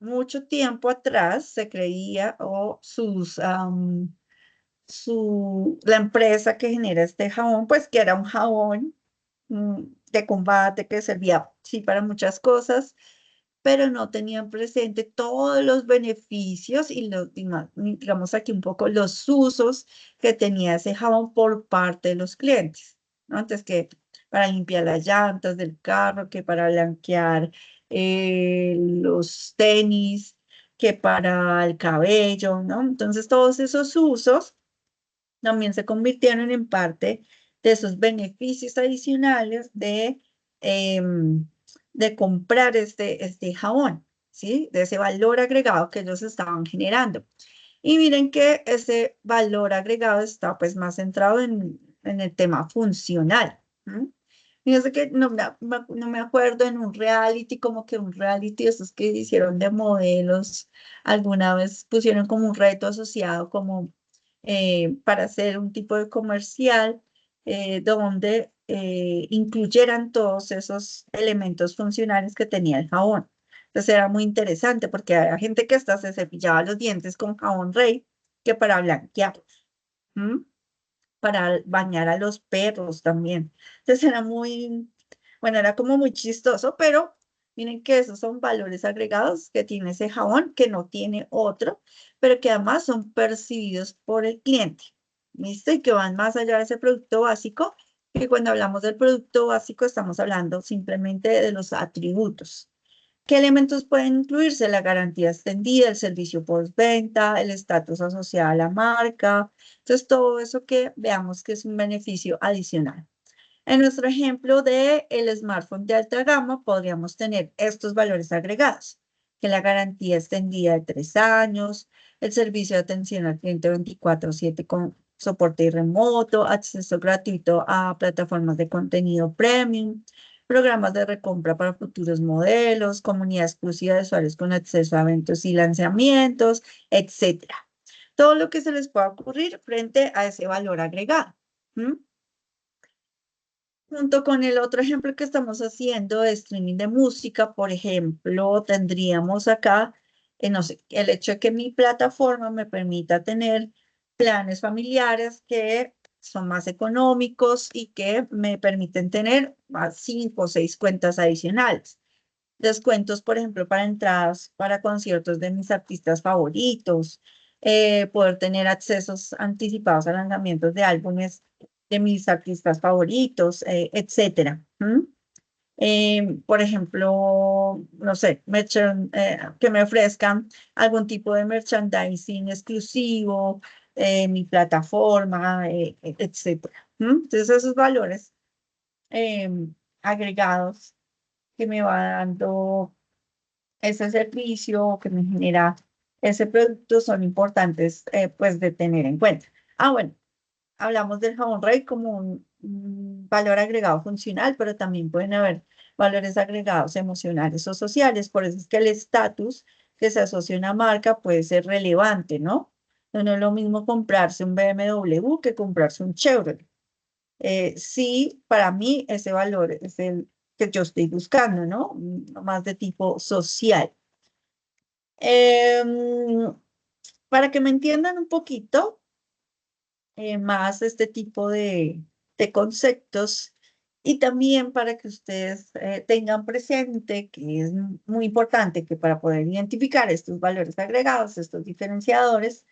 Mucho tiempo atrás se creía o la empresa que genera este jabón, pues que era un jabón de combate que servía, sí, para muchas cosas, pero no tenían presente todos los beneficios y digamos aquí un poco los usos que tenía ese jabón por parte de los clientes, ¿no? Entonces, que para limpiar las llantas del carro, que para blanquear los tenis, que para el cabello, ¿no? Entonces, todos esos usos también se convirtieron en parte de esos beneficios adicionales de comprar este jabón, ¿sí? De ese valor agregado que ellos estaban generando. Y miren que ese valor agregado está pues más centrado en el tema funcional. Fíjense que no me acuerdo en un reality, como que un reality, esos que hicieron de modelos, alguna vez pusieron como un reto asociado como para hacer un tipo de comercial donde incluyeran todos esos elementos funcionales que tenía el jabón. Entonces era muy interesante porque había gente que hasta se cepillaba los dientes con jabón Rey que para blanquear, ¿m? Para bañar a los perros también. Entonces era muy, bueno, era como muy chistoso, pero miren que esos son valores agregados que tiene ese jabón que no tiene otro, pero que además son percibidos por el cliente. ¿Listo? Y que van más allá de ese producto básico, que cuando hablamos del producto básico estamos hablando simplemente de los atributos. ¿Qué elementos pueden incluirse? La garantía extendida, el servicio postventa, el estatus asociado a la marca. Entonces, todo eso que veamos que es un beneficio adicional. En nuestro ejemplo de el smartphone de alta gama, podríamos tener estos valores agregados, que la garantía extendida de 3 años, el servicio de atención al cliente 24/7 con soporte remoto, acceso gratuito a plataformas de contenido premium, programas de recompra para futuros modelos, comunidad exclusiva de usuarios con acceso a eventos y lanzamientos, etcétera. Todo lo que se les pueda ocurrir frente a ese valor agregado. Junto con el otro ejemplo que estamos haciendo de streaming de música, por ejemplo, tendríamos acá, no sé, el hecho de que mi plataforma me permita tener planes familiares que son más económicos y que me permiten tener 5 o 6 cuentas adicionales. Descuentos, por ejemplo, para entradas para conciertos de mis artistas favoritos, poder tener accesos anticipados a lanzamientos de álbumes de mis artistas favoritos, etcétera. Por ejemplo, no sé, que me ofrezcan algún tipo de merchandising exclusivo, mi plataforma, etcétera. Entonces, esos valores agregados que me va dando ese servicio, que me genera ese producto, son importantes pues de tener en cuenta. Bueno, hablamos del jabón Rey como un valor agregado funcional, pero también pueden haber valores agregados emocionales o sociales. Por eso es que el estatus que se asocia a una marca puede ser relevante, ¿no? No es lo mismo comprarse un BMW que comprarse un Chevrolet. Sí, para mí ese valor es el que yo estoy buscando, ¿no? Más de tipo social. Para que me entiendan un poquito más este tipo de conceptos y también para que ustedes tengan presente que es muy importante que para poder identificar estos valores agregados, estos diferenciadores,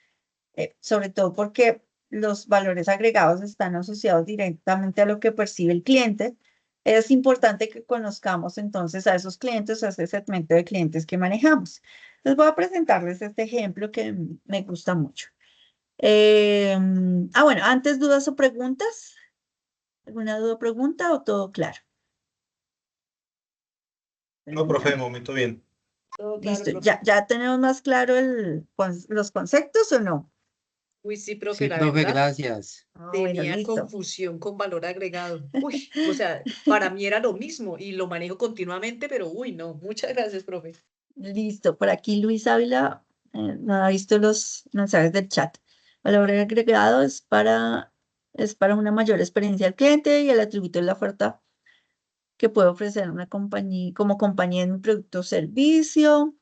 sobre todo porque los valores agregados están asociados directamente a lo que percibe el cliente, es importante que conozcamos entonces a esos clientes, a ese segmento de clientes que manejamos. Les voy a presentarles este ejemplo que me gusta mucho. Bueno, antes dudas o preguntas. ¿Alguna duda o pregunta o todo claro? No, profe, de momento bien. Todo claro, Listo, profe. ¿ya tenemos más claro los conceptos o no? Uy, sí, profe, Sí, la profe, verdad, gracias. Bueno, tenía listo. confusión con valor agregado. Uy, o sea, para mí era lo mismo y lo manejo continuamente, pero uy, no. Muchas gracias, profe. Listo, por aquí Luis Ávila no ha visto los mensajes del chat. Valor agregado es para una mayor experiencia del cliente y el atributo es la oferta que puede ofrecer una compañía como compañía en un producto o servicio.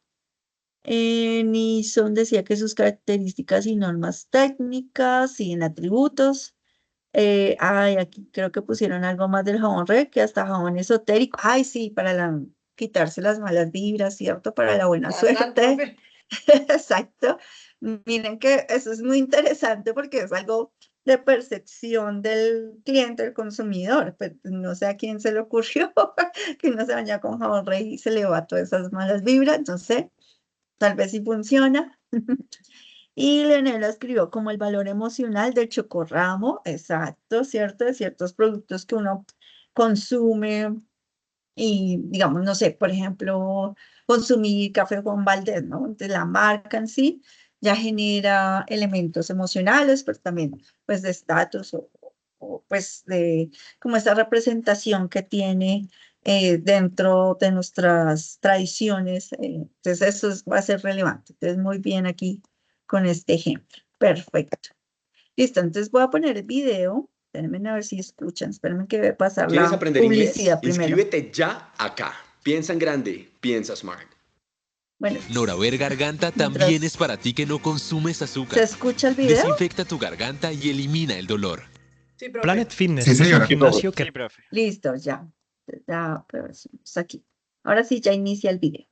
Nison decía que sus características y normas técnicas y en atributos. Aquí creo que pusieron algo más del jabón Rey, que hasta jabón esotérico. Ay, sí, para quitarse las malas vibras, ¿cierto? Para la buena Fatal, suerte. profe. Exacto. Miren que eso es muy interesante porque es algo de percepción del cliente, del consumidor. Pues no sé a quién se le ocurrió que no se baña con jabón Rey y se le va todas esas malas vibras. No sé, tal vez sí funciona. Y Leonela escribió como el valor emocional del chocorramo, exacto, ¿cierto? De ciertos productos que uno consume y, digamos, no sé, por ejemplo, consumir café Juan Valdez, ¿no? Entonces, la marca en sí ya genera elementos emocionales, pero también, pues, de estatus o, pues, de como esta representación que tiene dentro de nuestras tradiciones. Entonces, va a ser relevante. Entonces, muy bien aquí con este ejemplo. Perfecto. Listo, entonces voy a poner el video. Espérenme a ver si escuchan. Espérenme que voy a pasar ¿Quieres la aprender inglés? publicidad primero. Inscríbete ya acá. Piensa en grande, piensa smart. Bueno, Noraver Garganta también mientras es para ti que no consumes se azúcar. escucha el video. Desinfecta tu garganta y elimina el dolor. Sí, profe. Planet Fitness Sí, es un señora. gimnasio que Sí, profe. Listo, ya. Ya, pero estamos aquí. Ahora sí, ya inicia el video.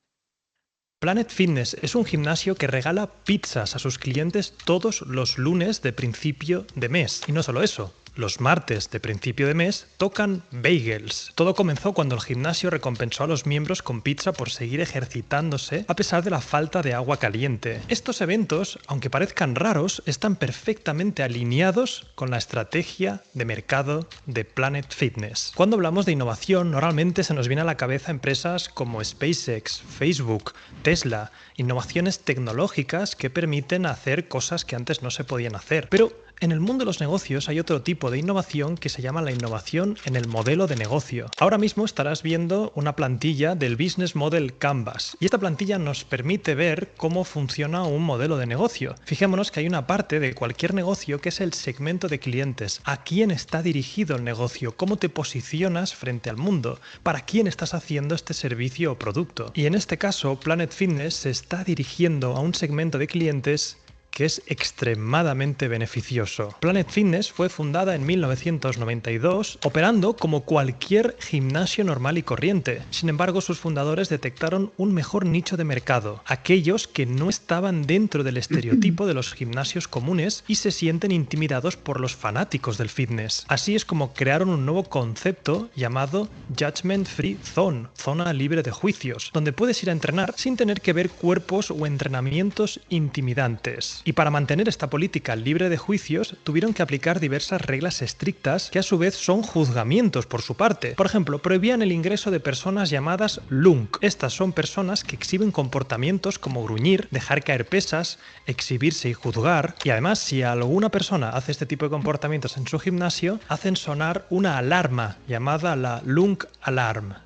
Planet Fitness es un gimnasio que regala pizzas a sus clientes todos los lunes de principio de mes. Y no solo eso, los martes de principio de mes tocan bagels. Todo comenzó cuando el gimnasio recompensó a los miembros con pizza por seguir ejercitándose a pesar de la falta de agua caliente. Estos eventos, aunque parezcan raros, están perfectamente alineados con la estrategia de mercado de Planet Fitness. Cuando hablamos de innovación, normalmente se nos viene a la cabeza empresas como SpaceX, Facebook, Tesla, innovaciones tecnológicas que permiten hacer cosas que antes no se podían hacer. Pero en el mundo de los negocios hay otro tipo de innovación que se llama la innovación en el modelo de negocio. Ahora mismo estarás viendo una plantilla del Business Model Canvas y esta plantilla nos permite ver cómo funciona un modelo de negocio. Fijémonos que hay una parte de cualquier negocio que es el segmento de clientes. ¿A quién está dirigido el negocio? ¿Cómo te posicionas frente al mundo? ¿Para quién estás haciendo este servicio o producto? Y en este caso, Planet Fitness se está dirigiendo a un segmento de clientes que es extremadamente beneficioso. Planet Fitness fue fundada en 1992, operando como cualquier gimnasio normal y corriente. Sin embargo, sus fundadores detectaron un mejor nicho de mercado, aquellos que no estaban dentro del estereotipo de los gimnasios comunes y se sienten intimidados por los fanáticos del fitness. Así es como crearon un nuevo concepto llamado Judgment Free Zone, zona libre de juicios, donde puedes ir a entrenar sin tener que ver cuerpos o entrenamientos intimidantes. Y para mantener esta política libre de juicios, tuvieron que aplicar diversas reglas estrictas que a su vez son juzgamientos por su parte. Por ejemplo, prohibían el ingreso de personas llamadas lunk. Estas son personas que exhiben comportamientos como gruñir, dejar caer pesas, exhibirse y juzgar. Y además, si alguna persona hace este tipo de comportamientos en su gimnasio, hacen sonar una alarma llamada la lunk alarm.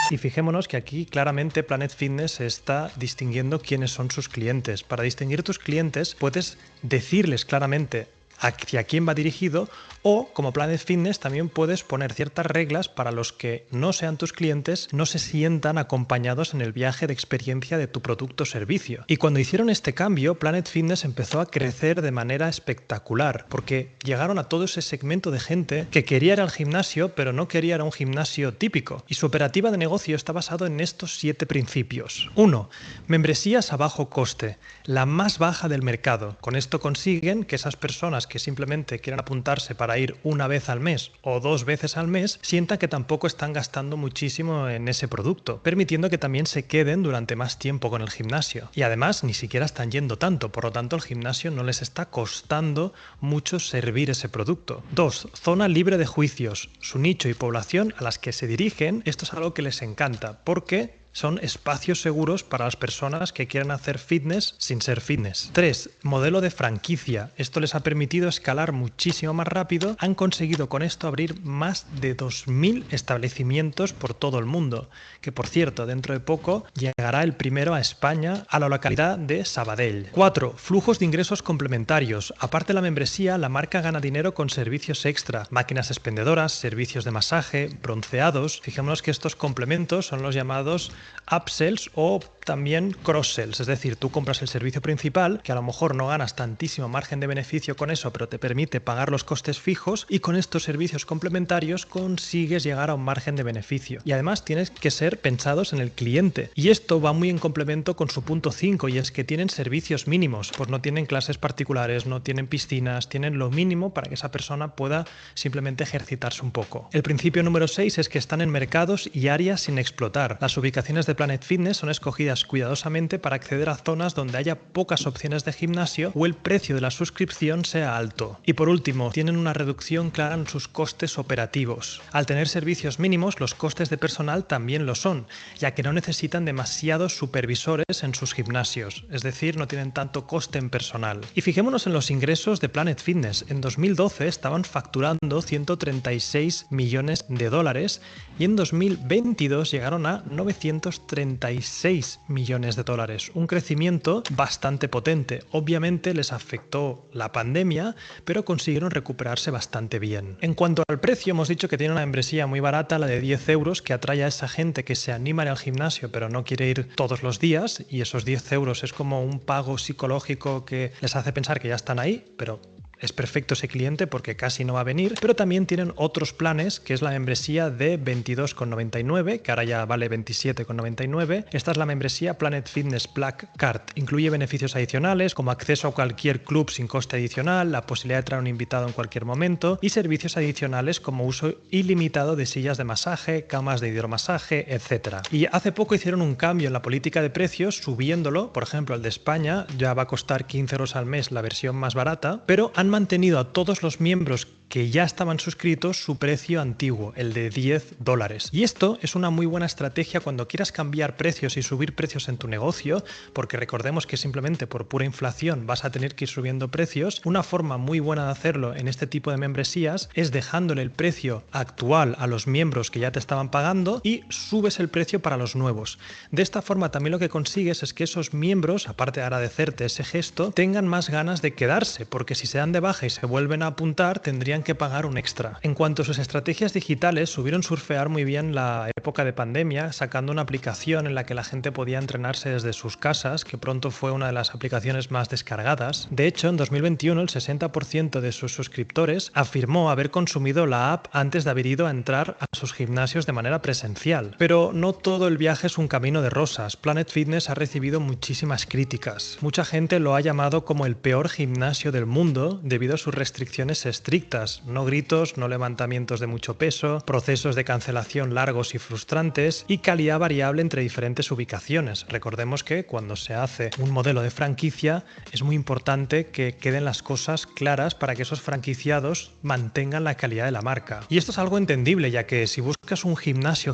Y fijémonos que aquí claramente Planet Fitness está distinguiendo quiénes son sus clientes. Para distinguir tus clientes puedes decirles claramente hacia quién va dirigido, o como Planet Fitness también puedes poner ciertas reglas para los que no sean tus clientes no se sientan acompañados en el viaje de experiencia de tu producto o servicio. Y cuando hicieron este cambio, Planet Fitness empezó a crecer de manera espectacular, porque llegaron a todo ese segmento de gente que quería ir al gimnasio, pero no quería ir a un gimnasio típico. Y su operativa de negocio está basado en estos 7 principios. 1. Membresías a bajo coste, la más baja del mercado. Con esto consiguen que esas personas que simplemente quieran apuntarse para ir una vez al mes o 2 veces al mes, sientan que tampoco están gastando muchísimo en ese producto, permitiendo que también se queden durante más tiempo con el gimnasio. Y además ni siquiera están yendo tanto, por lo tanto el gimnasio no les está costando mucho servir ese producto. 2. Zona libre de juicios. Su nicho y población a las que se dirigen, esto es algo que les encanta, porque son espacios seguros para las personas que quieren hacer fitness sin ser fitness. 3. Modelo de franquicia. Esto les ha permitido escalar muchísimo más rápido. Han conseguido con esto abrir más de 2.000 establecimientos por todo el mundo. Que por cierto, dentro de poco llegará el primero a España, a la localidad de Sabadell. 4. Flujos de ingresos complementarios. Aparte de la membresía, la marca gana dinero con servicios extra. Máquinas expendedoras, servicios de masaje, bronceados. Fijémonos que estos complementos son los llamados upsells o también cross-sells, es decir, tú compras el servicio principal, que a lo mejor no ganas tantísimo margen de beneficio con eso, pero te permite pagar los costes fijos, y con estos servicios complementarios consigues llegar a un margen de beneficio. Y además tienes que ser pensados en el cliente. Y esto va muy en complemento con su punto 5, y es que tienen servicios mínimos, pues no tienen clases particulares, no tienen piscinas, tienen lo mínimo para que esa persona pueda simplemente ejercitarse un poco. El principio número 6 es que están en mercados y áreas sin explotar. Las ubicaciones de Planet Fitness son escogidas cuidadosamente para acceder a zonas donde haya pocas opciones de gimnasio o el precio de la suscripción sea alto. Y por último, tienen una reducción clara en sus costes operativos. Al tener servicios mínimos, los costes de personal también lo son, ya que no necesitan demasiados supervisores en sus gimnasios, es decir, no tienen tanto coste en personal. Y fijémonos en los ingresos de Planet Fitness. En 2012 estaban facturando 136 millones de dólares y en 2022 llegaron a 936 millones de dólares, un crecimiento bastante potente. Obviamente les afectó la pandemia, pero consiguieron recuperarse bastante bien. En cuanto al precio, hemos dicho que tiene una membresía muy barata, la de 10 euros, que atrae a esa gente que se anima al gimnasio pero no quiere ir todos los días, y esos 10 euros es como un pago psicológico que les hace pensar que ya están ahí, pero es perfecto ese cliente porque casi no va a venir, pero también tienen otros planes, que es la membresía de 22,99, que ahora ya vale 27,99. Esta es la membresía Planet Fitness Black Card. Incluye beneficios adicionales como acceso a cualquier club sin coste adicional, la posibilidad de traer un invitado en cualquier momento y servicios adicionales como uso ilimitado de sillas de masaje, camas de hidromasaje, etc. Y hace poco hicieron un cambio en la política de precios subiéndolo. Por ejemplo, el de España ya va a costar 15 euros al mes la versión más barata, pero han mantenido a todos los miembros que ya estaban suscritos su precio antiguo, el de $10. Y esto es una muy buena estrategia cuando quieras cambiar precios y subir precios en tu negocio, porque recordemos que simplemente por pura inflación vas a tener que ir subiendo precios. Una forma muy buena de hacerlo en este tipo de membresías es dejándole el precio actual a los miembros que ya te estaban pagando y subes el precio para los nuevos. De esta forma también lo que consigues es que esos miembros, aparte de agradecerte ese gesto, tengan más ganas de quedarse, porque si se dan de baja y se vuelven a apuntar tendrían que pagar un extra. En cuanto a sus estrategias digitales, supieron surfear muy bien la época de pandemia, sacando una aplicación en la que la gente podía entrenarse desde sus casas, que pronto fue una de las aplicaciones más descargadas. De hecho, en 2021 el 60% de sus suscriptores afirmó haber consumido la app antes de haber ido a entrar a sus gimnasios de manera presencial. Pero no todo el viaje es un camino de rosas. Planet Fitness ha recibido muchísimas críticas. Mucha gente lo ha llamado como el peor gimnasio del mundo debido a sus restricciones estrictas. No gritos, no levantamientos de mucho peso, procesos de cancelación largos y frustrantes y calidad variable entre diferentes ubicaciones. Recordemos que cuando se hace un modelo de franquicia es muy importante que queden las cosas claras para que esos franquiciados mantengan la calidad de la marca. Y esto es algo entendible, ya que si buscas un gimnasio,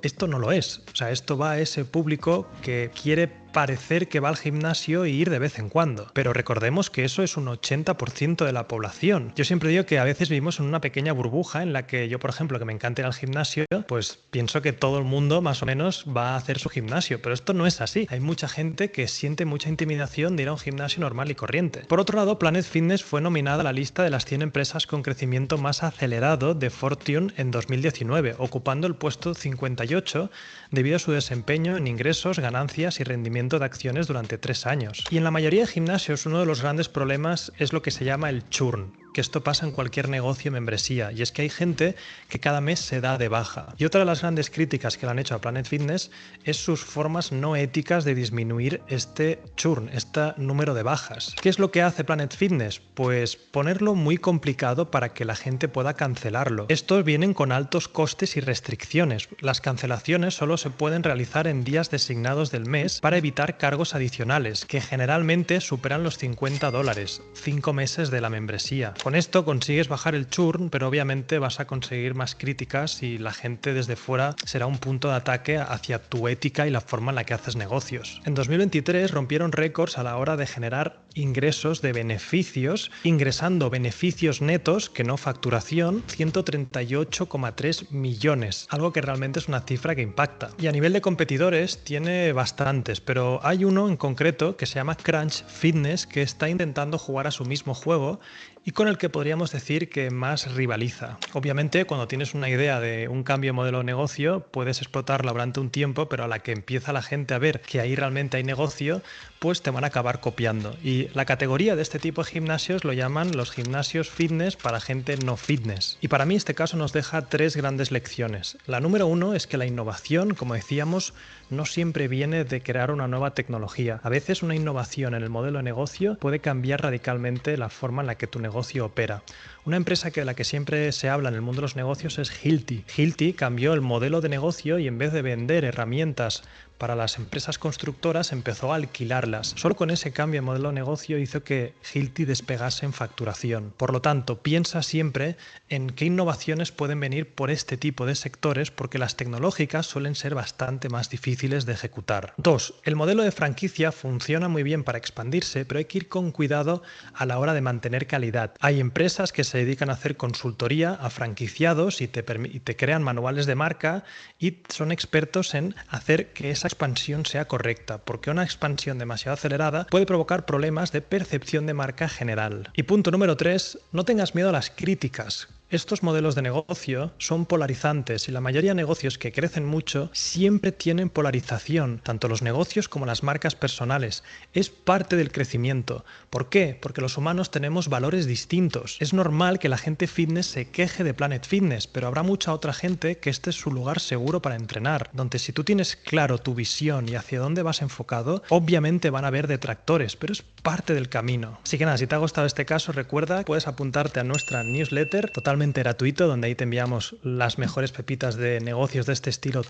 esto no lo es. O sea, esto va a ese público que quiere parecer que va al gimnasio y ir de vez en cuando. Pero recordemos que eso es un 80% de la población. Yo siempre digo que a veces vivimos en una pequeña burbuja en la que yo, por ejemplo, que me encanta ir al gimnasio, pues pienso que todo el mundo más o menos va a hacer su gimnasio, pero esto no es así. Hay mucha gente que siente mucha intimidación de ir a un gimnasio normal y corriente. Por otro lado, Planet Fitness fue nominada a la lista de las 100 empresas con crecimiento más acelerado de Fortune en 2019, ocupando el puesto 58 debido a su desempeño en ingresos, ganancias y rendimiento de acciones durante 3 años. Y en la mayoría de gimnasios uno de los grandes problemas es lo que se llama el churn, que esto pasa en cualquier negocio membresía, y es que hay gente que cada mes se da de baja. Y otra de las grandes críticas que le han hecho a Planet Fitness es sus formas no éticas de disminuir este churn, este número de bajas. ¿Qué es lo que hace Planet Fitness? Pues ponerlo muy complicado para que la gente pueda cancelarlo. Estos vienen con altos costes y restricciones. Las cancelaciones solo se pueden realizar en días designados del mes para evitar cargos adicionales, que generalmente superan los $50, 5 meses de la membresía. Con esto consigues bajar el churn, pero obviamente vas a conseguir más críticas y la gente desde fuera será un punto de ataque hacia tu ética y la forma en la que haces negocios. En 2023 rompieron récords a la hora de generar ingresos de beneficios, ingresando beneficios netos, que no facturación, 138,3 millones, algo que realmente es una cifra que impacta. Y a nivel de competidores tiene bastantes, pero hay uno en concreto que se llama Crunch Fitness, que está intentando jugar a su mismo juego y con el que podríamos decir que más rivaliza. Obviamente, cuando tienes una idea de un cambio de modelo de negocio, puedes explotarla durante un tiempo, pero a la que empieza la gente a ver que ahí realmente hay negocio, pues te van a acabar copiando. Y la categoría de este tipo de gimnasios lo llaman los gimnasios fitness para gente no fitness. Y para mí este caso nos deja 3 grandes lecciones. La número 1 es que la innovación, como decíamos, no siempre viene de crear una nueva tecnología. A veces una innovación en el modelo de negocio puede cambiar radicalmente la forma en la que tu negocio opera. Una empresa de la que siempre se habla en el mundo de los negocios es Hilti. Hilti cambió el modelo de negocio y en vez de vender herramientas para las empresas constructoras empezó a alquilarlas. Solo con ese cambio de modelo de negocio hizo que Hilti despegase en facturación. Por lo tanto, piensa siempre en qué innovaciones pueden venir por este tipo de sectores, porque las tecnológicas suelen ser bastante más difíciles de ejecutar. 2. El modelo de franquicia funciona muy bien para expandirse, pero hay que ir con cuidado a la hora de mantener calidad. Hay empresas que se dedican a hacer consultoría a franquiciados y te crean manuales de marca y son expertos en hacer que esa expansión sea correcta, porque una expansión demasiado acelerada puede provocar problemas de percepción de marca general. Y punto número 3, no tengas miedo a las críticas. Estos modelos de negocio son polarizantes y la mayoría de negocios que crecen mucho siempre tienen polarización, tanto los negocios como las marcas personales. Es parte del crecimiento. ¿Por qué? Porque los humanos tenemos valores distintos. Es normal que la gente fitness se queje de Planet Fitness, pero habrá mucha otra gente que este es su lugar seguro para entrenar, donde si tú tienes claro tu visión y hacia dónde vas enfocado, obviamente van a haber detractores, pero es parte del camino. Así que nada, si te ha gustado este caso, recuerda, puedes apuntarte a nuestra newsletter totalmente gratuito, donde ahí te enviamos las mejores pepitas de negocios de este estilo.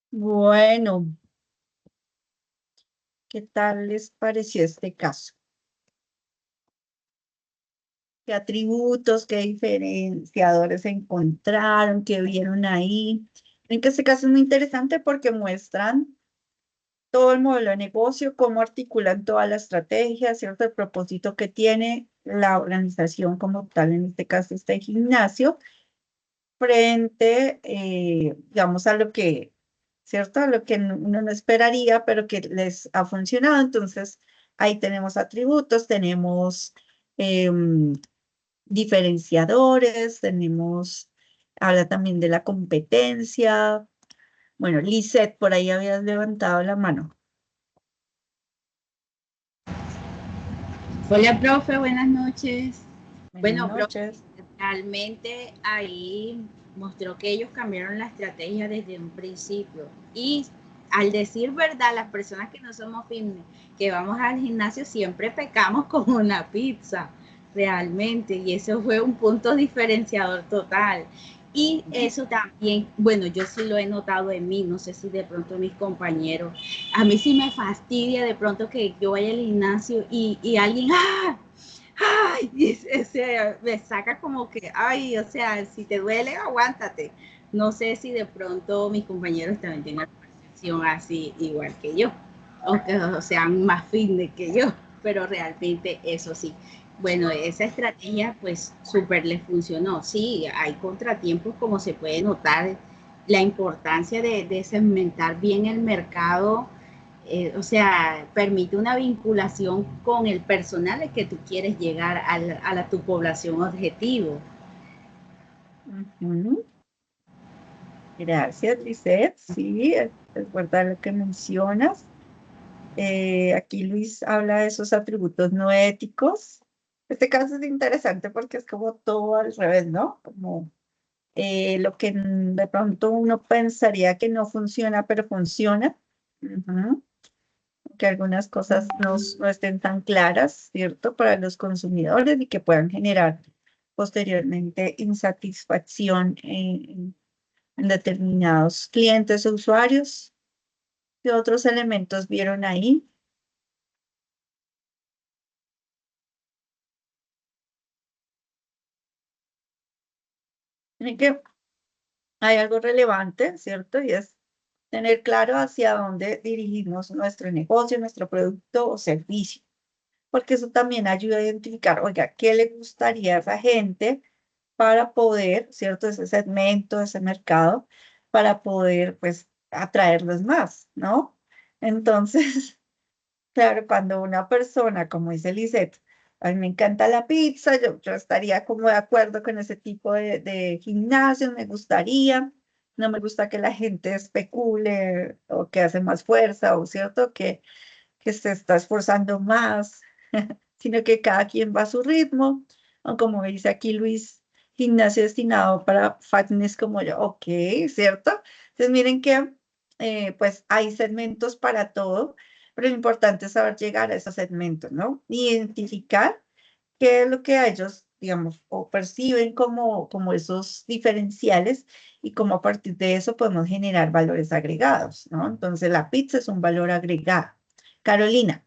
Bueno, ¿qué tal les pareció este caso? ¿Qué atributos, qué diferenciadores encontraron, qué vieron ahí? Creo que este caso es muy interesante porque muestran todo el modelo de negocio, cómo articulan toda la estrategia, ¿cierto? El propósito que tiene la organización como tal, en este caso este gimnasio, frente, digamos, a lo que, ¿cierto? A lo que uno no esperaría, pero que les ha funcionado. Entonces, ahí tenemos atributos, tenemos diferenciadores, habla también de la competencia. Bueno, Lisette, por ahí habías levantado la mano. Hola, profe, buenas noches. Buenas Profe, noches. realmente ahí mostró que ellos cambiaron la estrategia desde un principio. Y al decir verdad, las personas que no somos fitness, que vamos al gimnasio, siempre pecamos con una pizza, realmente. Y eso fue un punto diferenciador total. Y eso también, bueno, yo sí lo he notado en mí, no sé si de pronto mis compañeros, a mí sí me fastidia de pronto que yo vaya al gimnasio y alguien, ¡ah! ¡Ay! Y me saca como que, ay, o sea, si te duele, aguántate. No sé si de pronto mis compañeros también tienen la percepción así igual que yo, o que sean más fitness que yo, pero realmente eso sí. Bueno, esa estrategia pues súper les funcionó. Sí, hay contratiempos como se puede notar, la importancia de segmentar bien el mercado, o sea, permite una vinculación con el personal al que tú quieres llegar a tu población objetivo. Gracias, Lisette. Sí, es verdad lo que mencionas. Aquí Luis habla de esos atributos no éticos. Este caso es interesante porque es como todo al revés, ¿no? Como lo que de pronto uno pensaría que no funciona, pero funciona. Que algunas cosas no estén tan claras, ¿cierto? Para los consumidores y que puedan generar posteriormente insatisfacción en determinados clientes o usuarios. ¿Qué otros elementos vieron ahí? Miren que hay algo relevante, ¿cierto? Y es tener claro hacia dónde dirigimos nuestro negocio, nuestro producto o servicio, porque eso también ayuda a identificar, oiga, ¿qué le gustaría a esa gente para poder, ¿cierto? Ese segmento, ese mercado, para poder, pues, atraerlos más, ¿no? Entonces, claro, cuando una persona, como dice Lisette, a mí me encanta la pizza, yo estaría como de acuerdo con ese tipo de gimnasio, me gustaría, no me gusta que la gente especule o que hace más fuerza, o cierto, que se está esforzando más, sino que cada quien va a su ritmo, o como dice aquí Luis, gimnasio destinado para fatness como yo, ok, ¿cierto? Entonces miren que pues hay segmentos para todo, pero lo importante es saber llegar a esos segmentos, ¿no? Identificar qué es lo que a ellos, digamos, o perciben como esos diferenciales y cómo a partir de eso podemos generar valores agregados, ¿no? Entonces la pizza es un valor agregado. Carolina.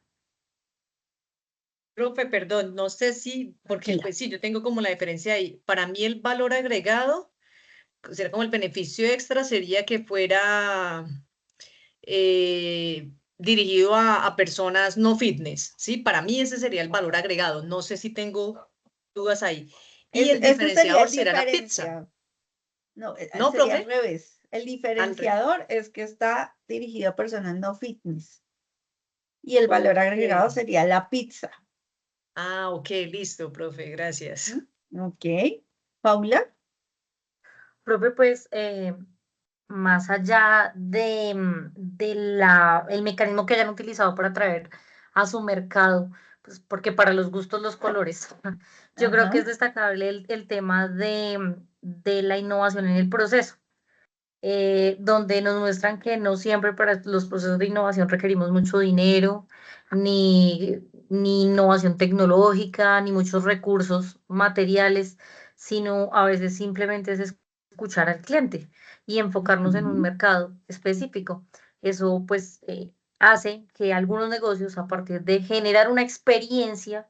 Profe, perdón, no sé si, porque pues sí, yo tengo como la diferencia ahí. Para mí el valor agregado, sería como el beneficio extra, sería que fuera dirigido a personas no fitness, ¿sí? Para mí ese sería el valor agregado. No sé si tengo dudas ahí. Y el Ese sería diferenciador el será la pizza. diferenciador. No, ¿No, sería al profe? revés. El diferenciador es que está dirigido a personas no fitness. Y el valor agregado Ok. sería la pizza. Ah, ok, listo, profe, gracias. Ok. Paula. Profe, pues más allá de el mecanismo que hayan utilizado para atraer a su mercado, pues porque para los gustos los colores, yo creo que Ajá. es destacable el tema de la innovación en el proceso, donde nos muestran que no siempre para los procesos de innovación requerimos mucho dinero, ni innovación tecnológica, ni muchos recursos materiales, sino a veces simplemente es escuchar al cliente y enfocarnos en un Ujú. mercado específico. Eso pues hace que algunos negocios a partir de generar una experiencia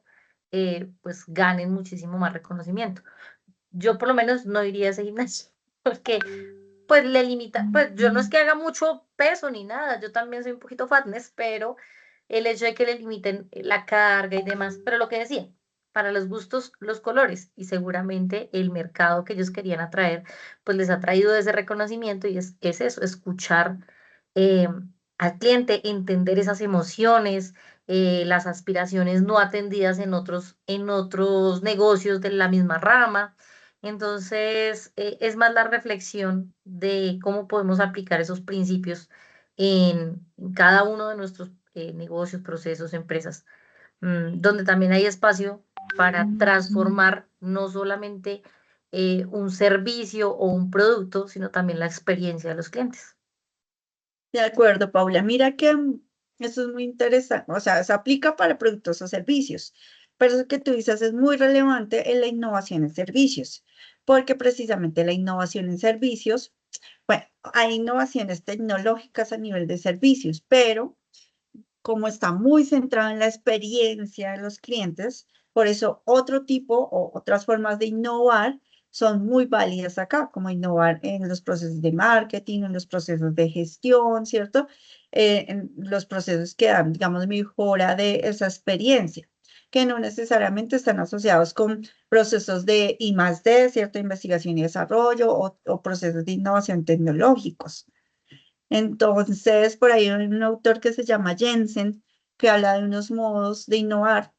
pues ganen muchísimo más reconocimiento. Yo por lo menos no iría a ese gimnasio porque pues le limita, pues yo no es que haga mucho peso ni nada, yo también soy un poquito fatness, pero el hecho de que le limiten la carga y demás, pero lo que decía, para los gustos, los colores, y seguramente el mercado que ellos querían atraer, pues les ha traído ese reconocimiento y es eso, escuchar eh, al cliente, entender esas emociones, las aspiraciones no atendidas en otros negocios de la misma rama. Entonces, es más la reflexión de cómo podemos aplicar esos principios en cada uno de nuestros negocios, procesos, empresas, donde también hay espacio para transformar no solamente un servicio o un producto, sino también la experiencia de los clientes. De acuerdo, Paula. Mira que eso es muy interesante. O sea, se aplica para productos o servicios, pero eso que tú dices es muy relevante en la innovación en servicios, porque precisamente la innovación en servicios, bueno, hay innovaciones tecnológicas a nivel de servicios, pero como está muy centrado en la experiencia de los clientes, por eso otro tipo o otras formas de innovar son muy válidas acá, como innovar en los procesos de marketing, en los procesos de gestión, ¿cierto? En los procesos que dan, digamos, mejora de esa experiencia, que no necesariamente están asociados con procesos de I+D, ¿cierto? Investigación y desarrollo o procesos de innovación tecnológicos. Entonces, por ahí hay un autor que se llama Jensen, que habla de unos modos de innovar,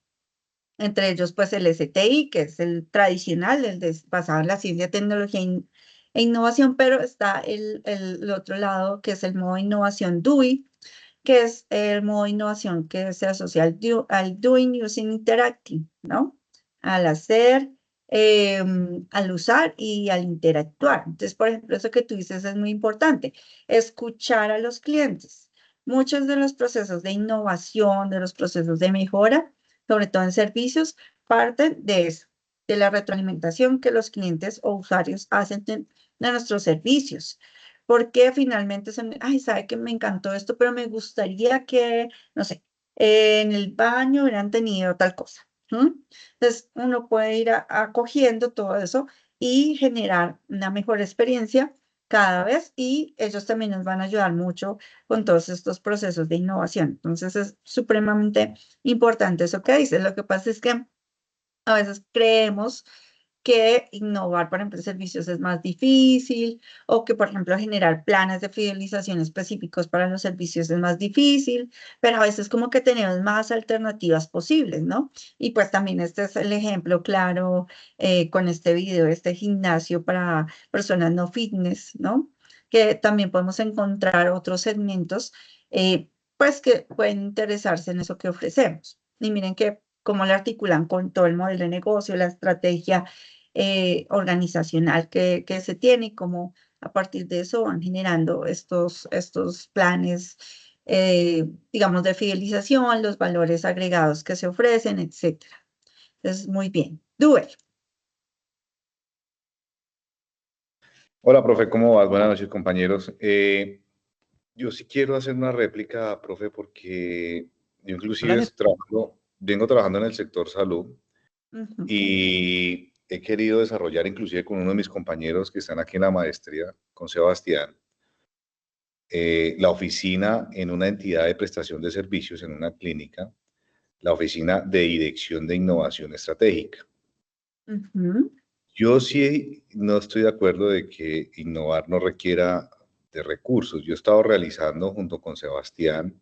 entre ellos pues el STI, que es el tradicional, basado en la ciencia, tecnología e innovación, pero está el otro lado, que es el modo de innovación DUI, que es el modo de innovación que se asocia al doing, using, interacting, ¿no? Al hacer, al usar y al interactuar. Entonces, por ejemplo, eso que tú dices es muy importante, escuchar a los clientes. Muchos de los procesos de innovación, de los procesos de mejora, sobre todo en servicios, parten de eso, de la retroalimentación que los clientes o usuarios hacen de nuestros servicios. Porque finalmente son, ay, sabe que me encantó esto, pero me gustaría que, no sé, en el baño hubieran tenido tal cosa. Entonces, uno puede ir acogiendo todo eso y generar una mejor experiencia cada vez y ellos también nos van a ayudar mucho con todos estos procesos de innovación. Entonces, es supremamente importante eso que dices. Lo que pasa es que a veces creemos que innovar, por ejemplo, servicios es más difícil o que, por ejemplo, generar planes de fidelización específicos para los servicios es más difícil, pero a veces como que tenemos más alternativas posibles, ¿no? Y pues también este es el ejemplo claro con este video, este gimnasio para personas no fitness, ¿no? Que también podemos encontrar otros segmentos, pues que pueden interesarse en eso que ofrecemos. Y miren que cómo lo articulan con todo el modelo de negocio, la estrategia organizacional que se tiene y cómo a partir de eso van generando estos planes, digamos, de fidelización, los valores agregados que se ofrecen, etcétera. Entonces, muy bien. Duer. Hola, profe, ¿cómo vas? Buenas noches, compañeros. Yo sí quiero hacer una réplica, profe, porque yo inclusive vengo trabajando en el sector salud y he querido desarrollar inclusive con uno de mis compañeros que están aquí en la maestría, con Sebastián, la oficina en una entidad de prestación de servicios, en una clínica, la oficina de dirección de innovación estratégica. Yo sí no estoy de acuerdo de que innovar no requiera de recursos. Yo he estado realizando junto con Sebastián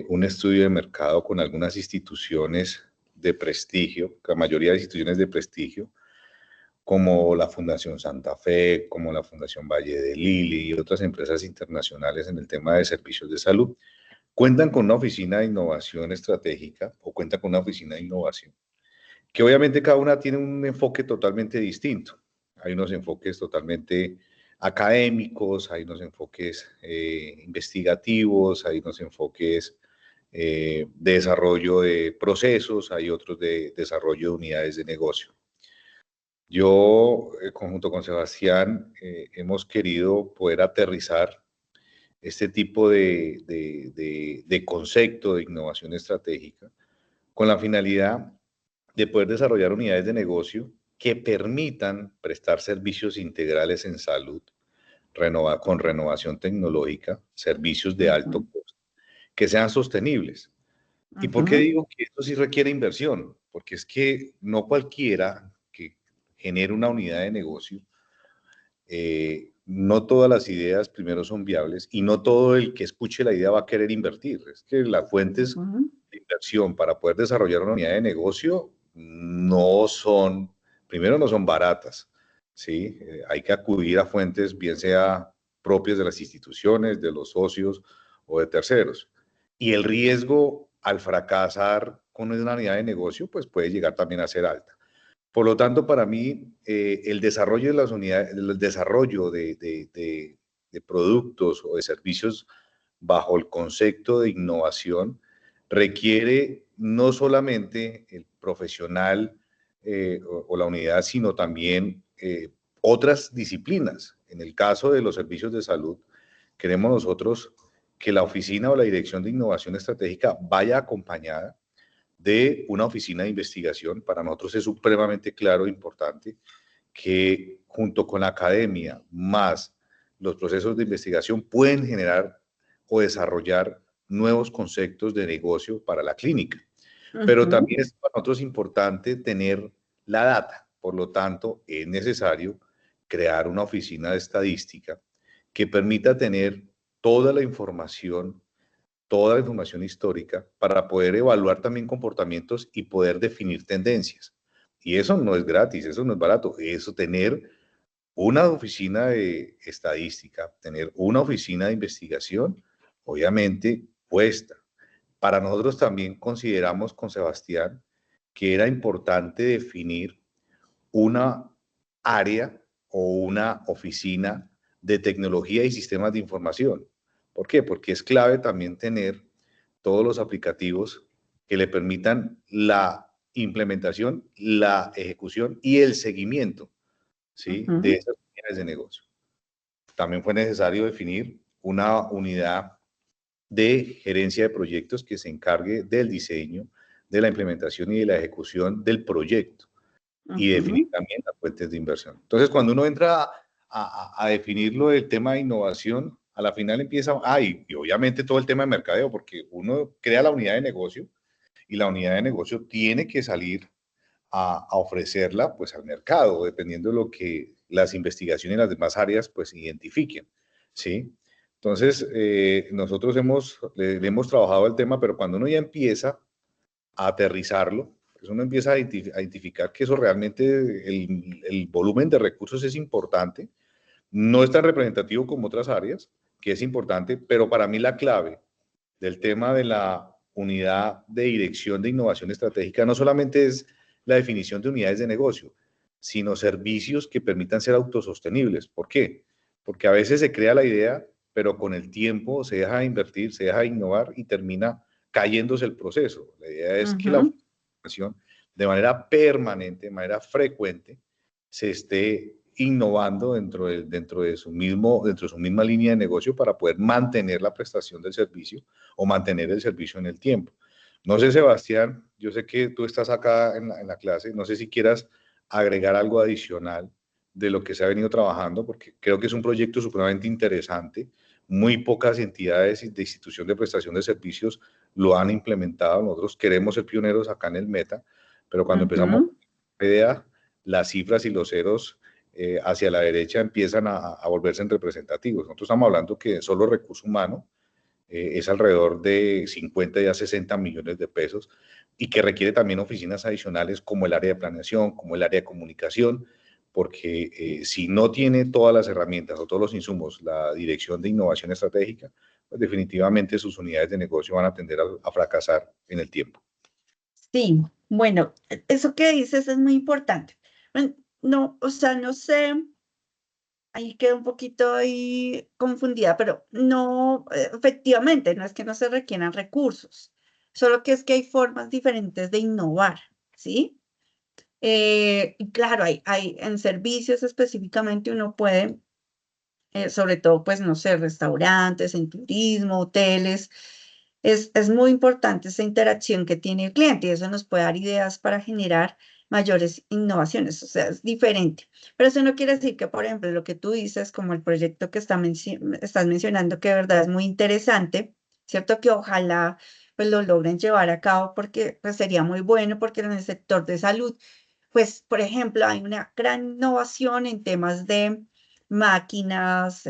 un estudio de mercado con algunas instituciones de prestigio, la mayoría de instituciones de prestigio, como la Fundación Santa Fe, como la Fundación Valle de Lili y otras empresas internacionales en el tema de servicios de salud, cuentan con una oficina de innovación estratégica o cuentan con una oficina de innovación, que obviamente cada una tiene un enfoque totalmente distinto. Hay unos enfoques totalmente académicos, hay unos enfoques investigativos, hay unos enfoques de desarrollo de procesos, hay otros de desarrollo de unidades de negocio. Yo, junto con Sebastián, hemos querido poder aterrizar este tipo de concepto de innovación estratégica con la finalidad de poder desarrollar unidades de negocio que permitan prestar servicios integrales en salud, con renovación tecnológica, servicios de alto costo, que sean sostenibles. ¿Y por qué digo que esto sí requiere inversión? Porque es que no cualquiera que genere una unidad de negocio, no todas las ideas primero son viables y no todo el que escuche la idea va a querer invertir. Es que las fuentes de inversión para poder desarrollar una unidad de negocio no son, primero no son baratas, ¿sí? Hay que acudir a fuentes, bien sea propias de las instituciones, de los socios o de terceros. Y el riesgo al fracasar con una unidad de negocio, pues puede llegar también a ser alta. Por lo tanto, para mí, el desarrollo de las unidades, el desarrollo de productos o de servicios bajo el concepto de innovación requiere no solamente el profesional o la unidad, sino también otras disciplinas. En el caso de los servicios de salud, queremos nosotros que la oficina o la dirección de innovación estratégica vaya acompañada de una oficina de investigación. Para nosotros es supremamente claro e importante que junto con la academia más los procesos de investigación pueden generar o desarrollar nuevos conceptos de negocio para la clínica. Pero también es para nosotros importante tener la data. Por lo tanto, es necesario crear una oficina de estadística que permita tener toda la información histórica para poder evaluar también comportamientos y poder definir tendencias. Y eso no es gratis, eso no es barato. Eso, tener una oficina de estadística, tener una oficina de investigación, obviamente cuesta. Para nosotros también consideramos con Sebastián que era importante definir una área o una oficina de tecnología y sistemas de información. ¿Por qué? Porque es clave también tener todos los aplicativos que le permitan la implementación, la ejecución y el seguimiento, ¿sí? De esas unidades de negocio. También fue necesario definir una unidad de gerencia de proyectos que se encargue del diseño, de la implementación y de la ejecución del proyecto y definir también las fuentes de inversión. Entonces, cuando uno entra a definirlo del tema de innovación, a la final empieza, y obviamente todo el tema de mercadeo, porque uno crea la unidad de negocio y la unidad de negocio tiene que salir a ofrecerla pues al mercado, dependiendo de lo que las investigaciones y las demás áreas pues identifiquen, ¿sí? Entonces, nosotros le hemos trabajado el tema, pero cuando uno ya empieza a aterrizarlo, pues uno empieza a identificar que eso realmente, el volumen de recursos es importante, no es tan representativo como otras áreas, que es importante, pero para mí la clave del tema de la unidad de dirección de innovación estratégica no solamente es la definición de unidades de negocio, sino servicios que permitan ser autosostenibles. ¿Por qué? Porque a veces se crea la idea, pero con el tiempo se deja de invertir, se deja de innovar y termina cayéndose el proceso. La idea es que la organización de manera permanente, de manera frecuente, se esté innovando dentro de su misma línea de negocio para poder mantener la prestación del servicio o mantener el servicio en el tiempo. No sé, Sebastián, yo sé que tú estás acá en la clase, no sé si quieras agregar algo adicional de lo que se ha venido trabajando, porque creo que es un proyecto supremamente interesante. Muy pocas entidades de institución de prestación de servicios lo han implementado. Nosotros queremos ser pioneros acá en el Meta, pero cuando empezamos la idea, las cifras y los ceros hacia la derecha empiezan a volverse representativos. Nosotros estamos hablando que solo recurso humano es alrededor de 50 y a 60 millones de pesos, y que requiere también oficinas adicionales como el área de planeación, como el área de comunicación, porque si no tiene todas las herramientas o todos los insumos la Dirección de Innovación Estratégica, pues definitivamente sus unidades de negocio van a tender a fracasar en el tiempo. Sí, bueno, eso que dices es muy importante. No, o sea, no sé, ahí quedo un poquito ahí confundida, pero no, efectivamente, no es que no se requieran recursos, solo que es que hay formas diferentes de innovar, ¿sí? Y claro, hay en servicios específicamente uno puede, sobre todo, pues, no sé, restaurantes, en turismo, hoteles, es muy importante esa interacción que tiene el cliente y eso nos puede dar ideas para generar mayores innovaciones, o sea, es diferente. Pero eso no quiere decir que, por ejemplo, lo que tú dices, como el proyecto que estás mencionando, que de verdad es muy interesante, ¿cierto? Que ojalá pues lo logren llevar a cabo porque pues, sería muy bueno, porque en el sector de salud pues, por ejemplo, hay una gran innovación en temas de máquinas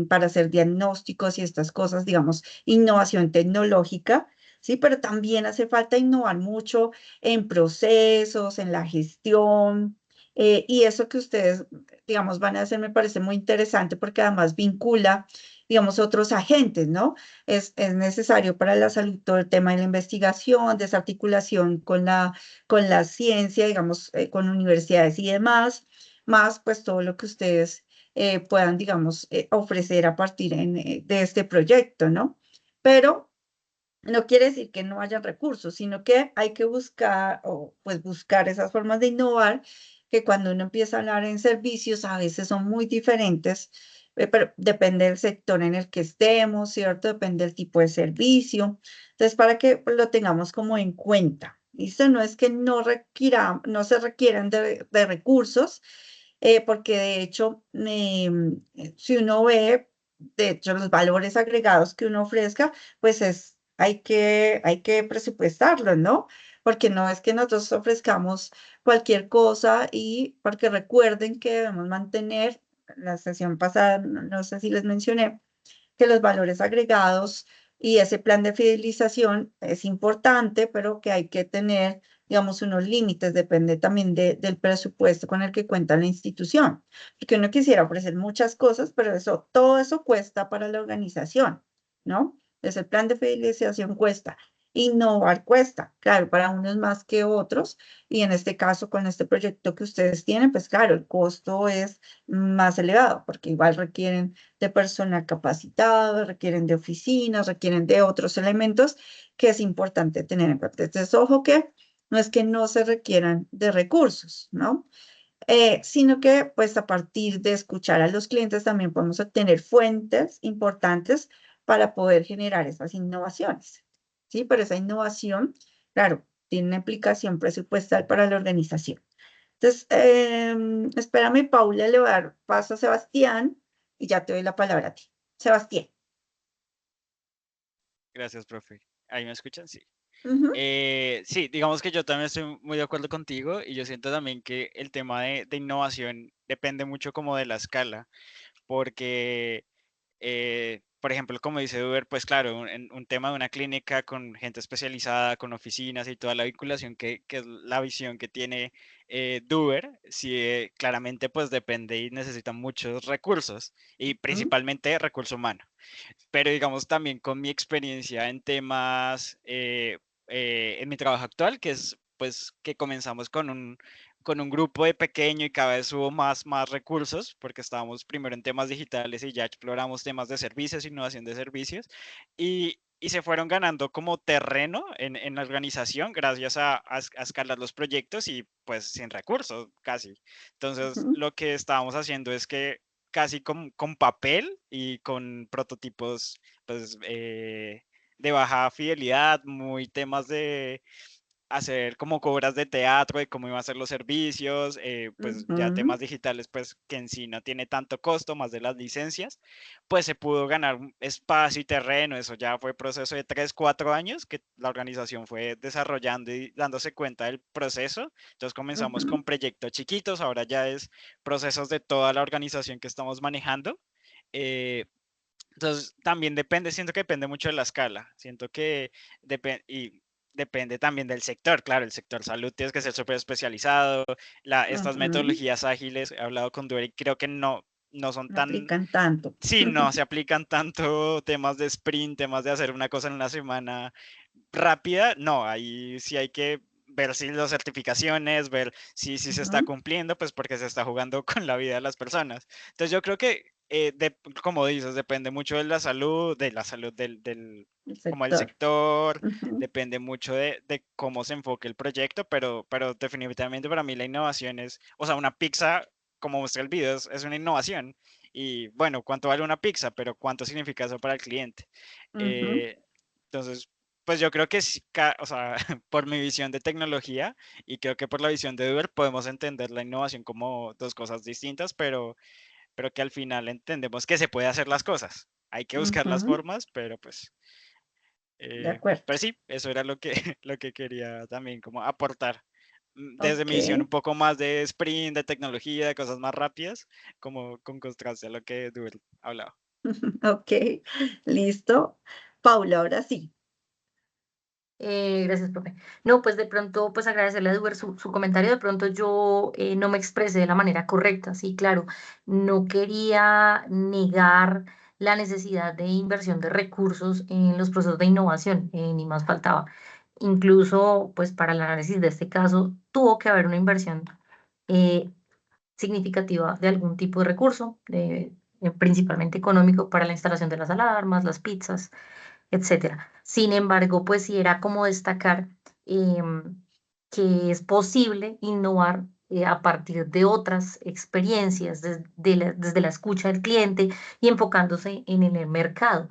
para hacer diagnósticos y estas cosas, digamos, innovación tecnológica, ¿sí? Pero también hace falta innovar mucho en procesos, en la gestión, y eso que ustedes, digamos, van a hacer me parece muy interesante porque además vincula, digamos, otros agentes, ¿no? Es necesario para la salud todo el tema de la investigación, desarticulación con la ciencia, digamos, con universidades y demás, más pues todo lo que ustedes puedan, digamos, ofrecer a partir de este proyecto, ¿no? Pero no quiere decir que no haya recursos, sino que hay que buscar, o pues buscar esas formas de innovar, que cuando uno empieza a hablar en servicios, a veces son muy diferentes, pero depende del sector en el que estemos, ¿cierto? Depende del tipo de servicio. Entonces, para que lo tengamos como en cuenta. ¿Listo? No es que no se requieran de recursos, porque de hecho, si uno ve, de hecho, los valores agregados que uno ofrezca, pues hay que presupuestarlo, ¿no? Porque no es que nosotros ofrezcamos cualquier cosa y porque recuerden que debemos mantener, la sesión pasada, no sé si les mencioné, que los valores agregados y ese plan de fidelización es importante, pero que hay que tener, digamos, unos límites, depende también del presupuesto con el que cuenta la institución, porque uno quisiera ofrecer muchas cosas, pero todo eso cuesta para la organización, ¿no? Entonces el plan de fidelización cuesta. Innovar cuesta, claro, para unos más que otros, y en este caso, con este proyecto que ustedes tienen, pues claro, el costo es más elevado, porque igual requieren de personal capacitado, requieren de oficinas, requieren de otros elementos que es importante tener en cuenta. Entonces, ojo que no es que no se requieran de recursos, ¿no? Sino que pues a partir de escuchar a los clientes también podemos obtener fuentes importantes para poder generar esas innovaciones, ¿sí? Pero esa innovación, claro, tiene una implicación presupuestal para la organización. Entonces, espérame, Paula, le voy a dar paso a Sebastián y ya te doy la palabra a ti. Sebastián. Gracias, profe. ¿Ahí me escuchan? Sí. Ujú. Sí, digamos que yo también estoy muy de acuerdo contigo y yo siento también que el tema de innovación depende mucho como de la escala, porque por ejemplo, como dice Uber, pues claro, un tema de una clínica con gente especializada, con oficinas y toda la vinculación que es la visión que tiene Uber, sí, claramente pues depende y necesita muchos recursos y principalmente recurso humano. Pero digamos también con mi experiencia en temas, en mi trabajo actual, que es pues que comenzamos con un grupo de pequeño y cada vez hubo más recursos, porque estábamos primero en temas digitales y ya exploramos temas de servicios, innovación de servicios, y se fueron ganando como terreno en la organización gracias a escalar los proyectos y pues sin recursos casi. Entonces, Ujú. lo que estábamos haciendo es que casi con papel y con prototipos pues, de baja fidelidad, muy temas de hacer como obras de teatro, de cómo iban a ser los servicios, pues ya Ujú. temas digitales, pues que en sí no tiene tanto costo, más de las licencias, pues se pudo ganar un espacio y terreno, eso ya fue proceso de 3, 4 años que la organización fue desarrollando y dándose cuenta del proceso, entonces comenzamos Ujú. con proyectos chiquitos, ahora ya es procesos de toda la organización que estamos manejando. eh, Entonces, también depende, siento que depende mucho de la escala. Siento que depende también del sector. Claro, el sector salud tienes que ser súper especializado. Estas Ujú, metodologías ágiles, he hablado con Duer y creo que no son no tan, aplican tanto. sí, no se aplican tanto temas de sprint, temas de hacer una cosa en una semana rápida. No, ahí sí hay que ver si las certificaciones, ver si se está Ujú, cumpliendo, pues porque se está jugando con la vida de las personas. Entonces yo creo que, como dices, depende mucho de la salud el como el sector. sector, Ujú, depende mucho de cómo se enfoque el proyecto, pero definitivamente para mí la innovación es, o sea, una pizza, como muestra el video, es una innovación. Y bueno, ¿cuánto vale una pizza? Pero ¿cuánto significa eso para el cliente? ujú, Eh, entonces, pues yo creo que sí, o sea, por mi visión de tecnología y creo que por la visión de Uber podemos entender la innovación como dos cosas distintas, pero que al final entendemos que se puede hacer las cosas. Hay que buscar las ujú, formas, pero pues, de acuerdo. pero sí, eso era lo que, lo que quería también como aportar. Desde Ok. mi visión un poco más de sprint, de tecnología, de cosas más rápidas, como con contraste a lo que Uber hablaba. Ok, listo. Paula, ahora sí. Gracias, profe. No, pues de pronto, pues agradecerle a Eduard su comentario. De pronto yo no me expresé de la manera correcta, sí, claro. No quería negar la necesidad de inversión de recursos en los procesos de innovación, ni más faltaba. Incluso, pues para el análisis de este caso, tuvo que haber una inversión eh, significativa de algún tipo de recurso, principalmente económico, para la instalación de las alarmas, las pizzas, etcétera. Sin embargo, pues sí era como destacar que es posible innovar a partir de otras experiencias, desde la escucha del cliente y enfocándose en el mercado.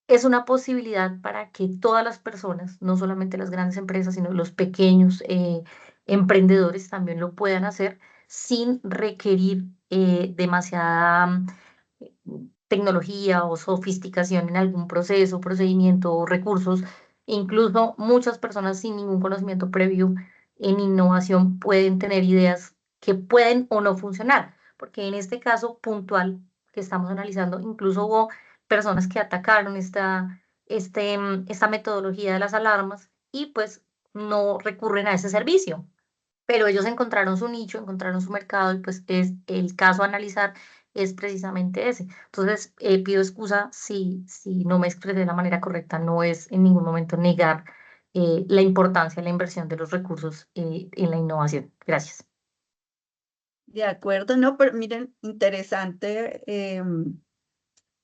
Es una posibilidad para que todas las personas, no solamente las grandes empresas, sino los pequeños emprendedores también lo puedan hacer sin requerir demasiada tecnología o sofisticación en algún proceso, procedimiento o recursos. Incluso muchas personas sin ningún conocimiento previo en innovación pueden tener ideas que pueden o no funcionar, porque en este caso puntual que estamos analizando, incluso hubo personas que atacaron esta metodología de las alarmas y pues no recurren a ese servicio. Pero ellos encontraron su nicho, encontraron su mercado y pues es el caso a analizar es precisamente ese. Entonces, pido excusa si no me expresé de la manera correcta, no es en ningún momento negar la importancia de la inversión de los recursos en la innovación. Gracias. De acuerdo, no, pero miren, interesante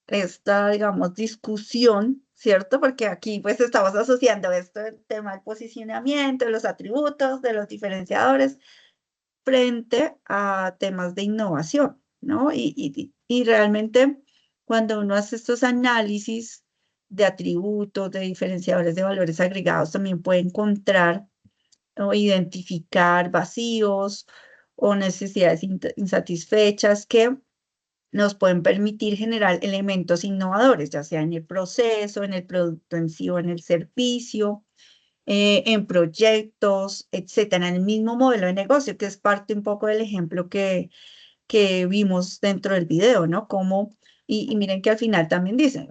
esta, digamos, discusión, ¿cierto? Porque aquí pues estamos asociando esto, el tema del posicionamiento, de los atributos, de los diferenciadores, frente a temas de innovación, ¿no? Y realmente cuando uno hace estos análisis de atributos, de diferenciadores de valores agregados, también puede encontrar o identificar vacíos o necesidades insatisfechas que nos pueden permitir generar elementos innovadores, ya sea en el proceso, en el producto en sí o en el servicio, en proyectos, etcétera, en el mismo modelo de negocio, que es parte un poco del ejemplo que vimos dentro del video, ¿no? Como, y miren que al final también dicen,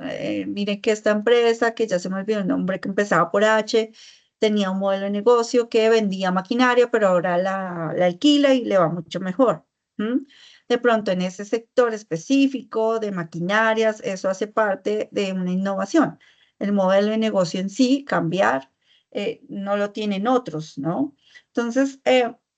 miren que esta empresa, que ya se me olvidó el nombre, que empezaba por H, tenía un modelo de negocio que vendía maquinaria, pero ahora la alquila y le va mucho mejor. ¿Mm? De pronto en ese sector específico de maquinarias, eso hace parte de una innovación. El modelo de negocio en sí, cambiar, no lo tienen otros, ¿no? Entonces,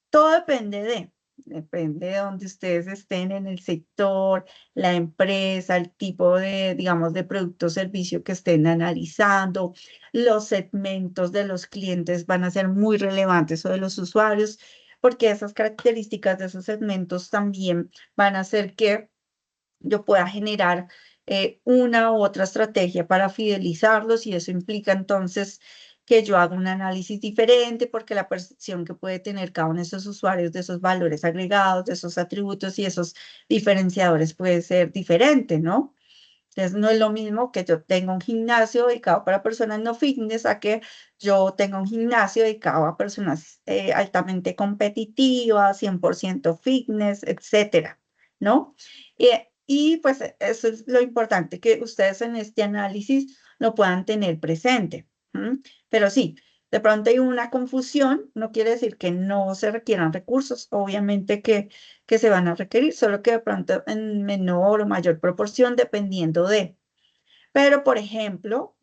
todo depende de donde ustedes estén en el sector, la empresa, el tipo de, digamos, de producto o servicio que estén analizando. Los segmentos de los clientes van a ser muy relevantes o de los usuarios, porque esas características de esos segmentos también van a hacer que yo pueda generar una u otra estrategia para fidelizarlos y eso implica entonces que yo haga un análisis diferente porque la percepción que puede tener cada uno de esos usuarios de esos valores agregados, de esos atributos y esos diferenciadores puede ser diferente, ¿no? Entonces no es lo mismo que yo tenga un gimnasio dedicado para personas no fitness a que yo tenga un gimnasio dedicado a personas altamente competitivas, 100% fitness, etcétera, ¿no? Y pues eso es lo importante, que ustedes en este análisis lo puedan tener presente. Pero sí, de pronto hay una confusión, no quiere decir que no se requieran recursos, obviamente que se van a requerir, solo que de pronto en menor o mayor proporción dependiendo de. Pero, por ejemplo,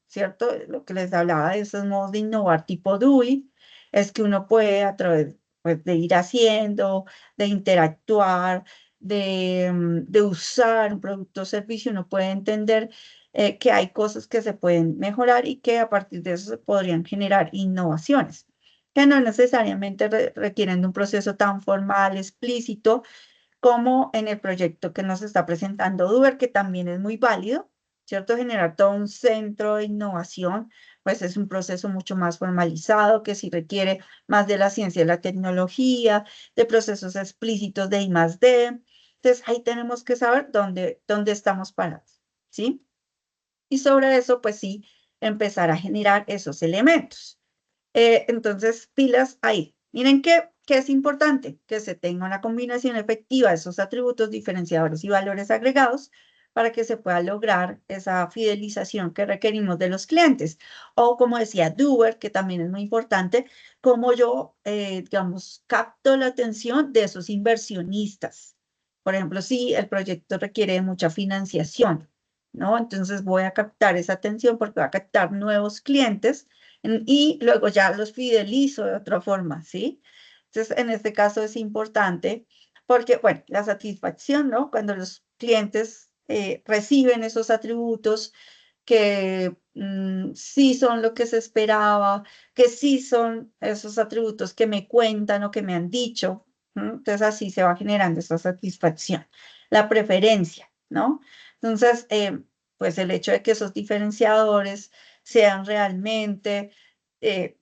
¿cierto? Lo que les hablaba de esos modos de innovar tipo DUI, es que uno puede a través pues, de ir haciendo, de interactuar, de usar un producto o servicio, uno puede entender que hay cosas que se pueden mejorar y que a partir de eso se podrían generar innovaciones, que no necesariamente requieren de un proceso tan formal, explícito, como en el proyecto que nos está presentando Duber, que también es muy válido, ¿cierto? Generar todo un centro de innovación, pues es un proceso mucho más formalizado, que sí requiere más de la ciencia y la tecnología, de procesos explícitos de I+D. Entonces, ahí tenemos que saber dónde estamos parados, ¿sí? Y sobre eso, pues sí, empezar a generar esos elementos. Entonces, pilas ahí. Miren qué es importante que se tenga una combinación efectiva de esos atributos diferenciadores y valores agregados para que se pueda lograr esa fidelización que requerimos de los clientes. O como decía Duber, que también es muy importante, cómo yo, digamos, capto la atención de esos inversionistas. Por ejemplo, si el proyecto requiere de mucha financiación, ¿no? Entonces voy a captar esa atención porque voy a captar nuevos clientes y luego ya los fidelizo de otra forma, ¿sí? Entonces, en este caso es importante porque, bueno, la satisfacción, ¿no? Cuando los clientes reciben esos atributos que sí son lo que se esperaba, que sí son esos atributos que me cuentan o que me han dicho, entonces así se va generando esa satisfacción. La preferencia, ¿no? Entonces, pues el hecho de que esos diferenciadores sean realmente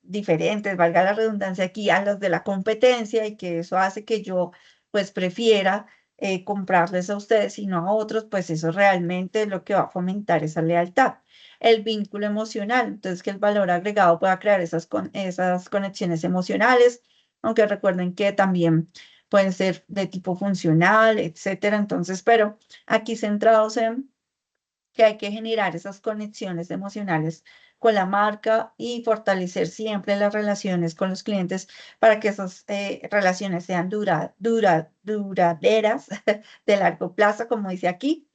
diferentes, valga la redundancia aquí, a los de la competencia y que eso hace que yo pues prefiera comprarles a ustedes y no a otros, pues eso realmente es lo que va a fomentar esa lealtad. El vínculo emocional, entonces que el valor agregado pueda crear esas conexiones emocionales, aunque recuerden que también pueden ser de tipo funcional, etcétera. Entonces, pero aquí centrados en que hay que generar esas conexiones emocionales con la marca y fortalecer siempre las relaciones con los clientes para que esas relaciones sean duraderas, de largo plazo, como dice aquí.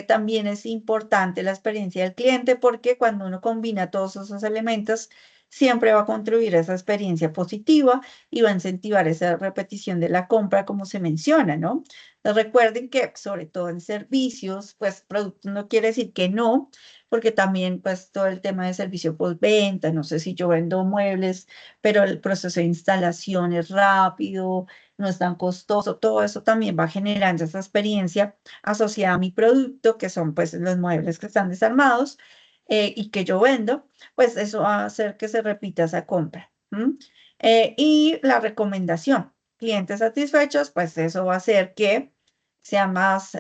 También es importante la experiencia del cliente porque cuando uno combina todos esos elementos, siempre va a contribuir a esa experiencia positiva y va a incentivar esa repetición de la compra, como se menciona, ¿no? Entonces, recuerden que, sobre todo en servicios, pues productos no quiere decir que no, porque también, pues, todo el tema de servicio postventa, no sé si yo vendo muebles, pero el proceso de instalación es rápido, no es tan costoso, todo eso también va generando esa experiencia asociada a mi producto, que son pues los muebles que están desarmados y que yo vendo, pues eso va a hacer que se repita esa compra. Y la recomendación, clientes satisfechos, pues eso va a hacer que sean más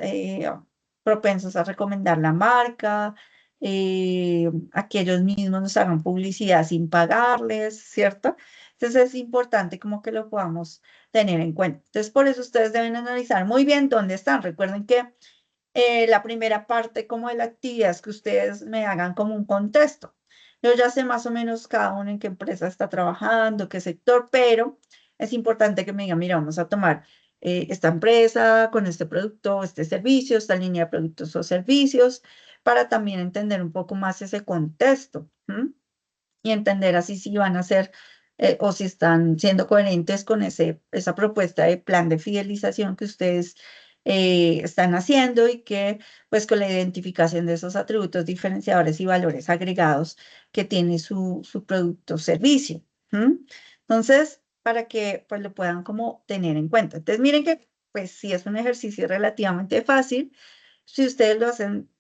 propensos a recomendar la marca, a que ellos mismos nos hagan publicidad sin pagarles, ¿cierto? Entonces es importante como que lo podamos tener en cuenta. Entonces, por eso ustedes deben analizar muy bien dónde están. Recuerden que la primera parte como de la actividad es que ustedes me hagan como un contexto. Yo ya sé más o menos cada uno en qué empresa está trabajando, qué sector, pero es importante que me digan, mira, vamos a tomar esta empresa con este producto, este servicio, esta línea de productos o servicios, para también entender un poco más ese contexto y entender así si van a ser o si están siendo coherentes con esa propuesta de plan de fidelización que ustedes están haciendo y que pues con la identificación de esos atributos diferenciadores y valores agregados que tiene su producto o servicio. Entonces, para que pues lo puedan como tener en cuenta. Entonces, miren que pues sí es un ejercicio relativamente fácil. Si ustedes lo hacen,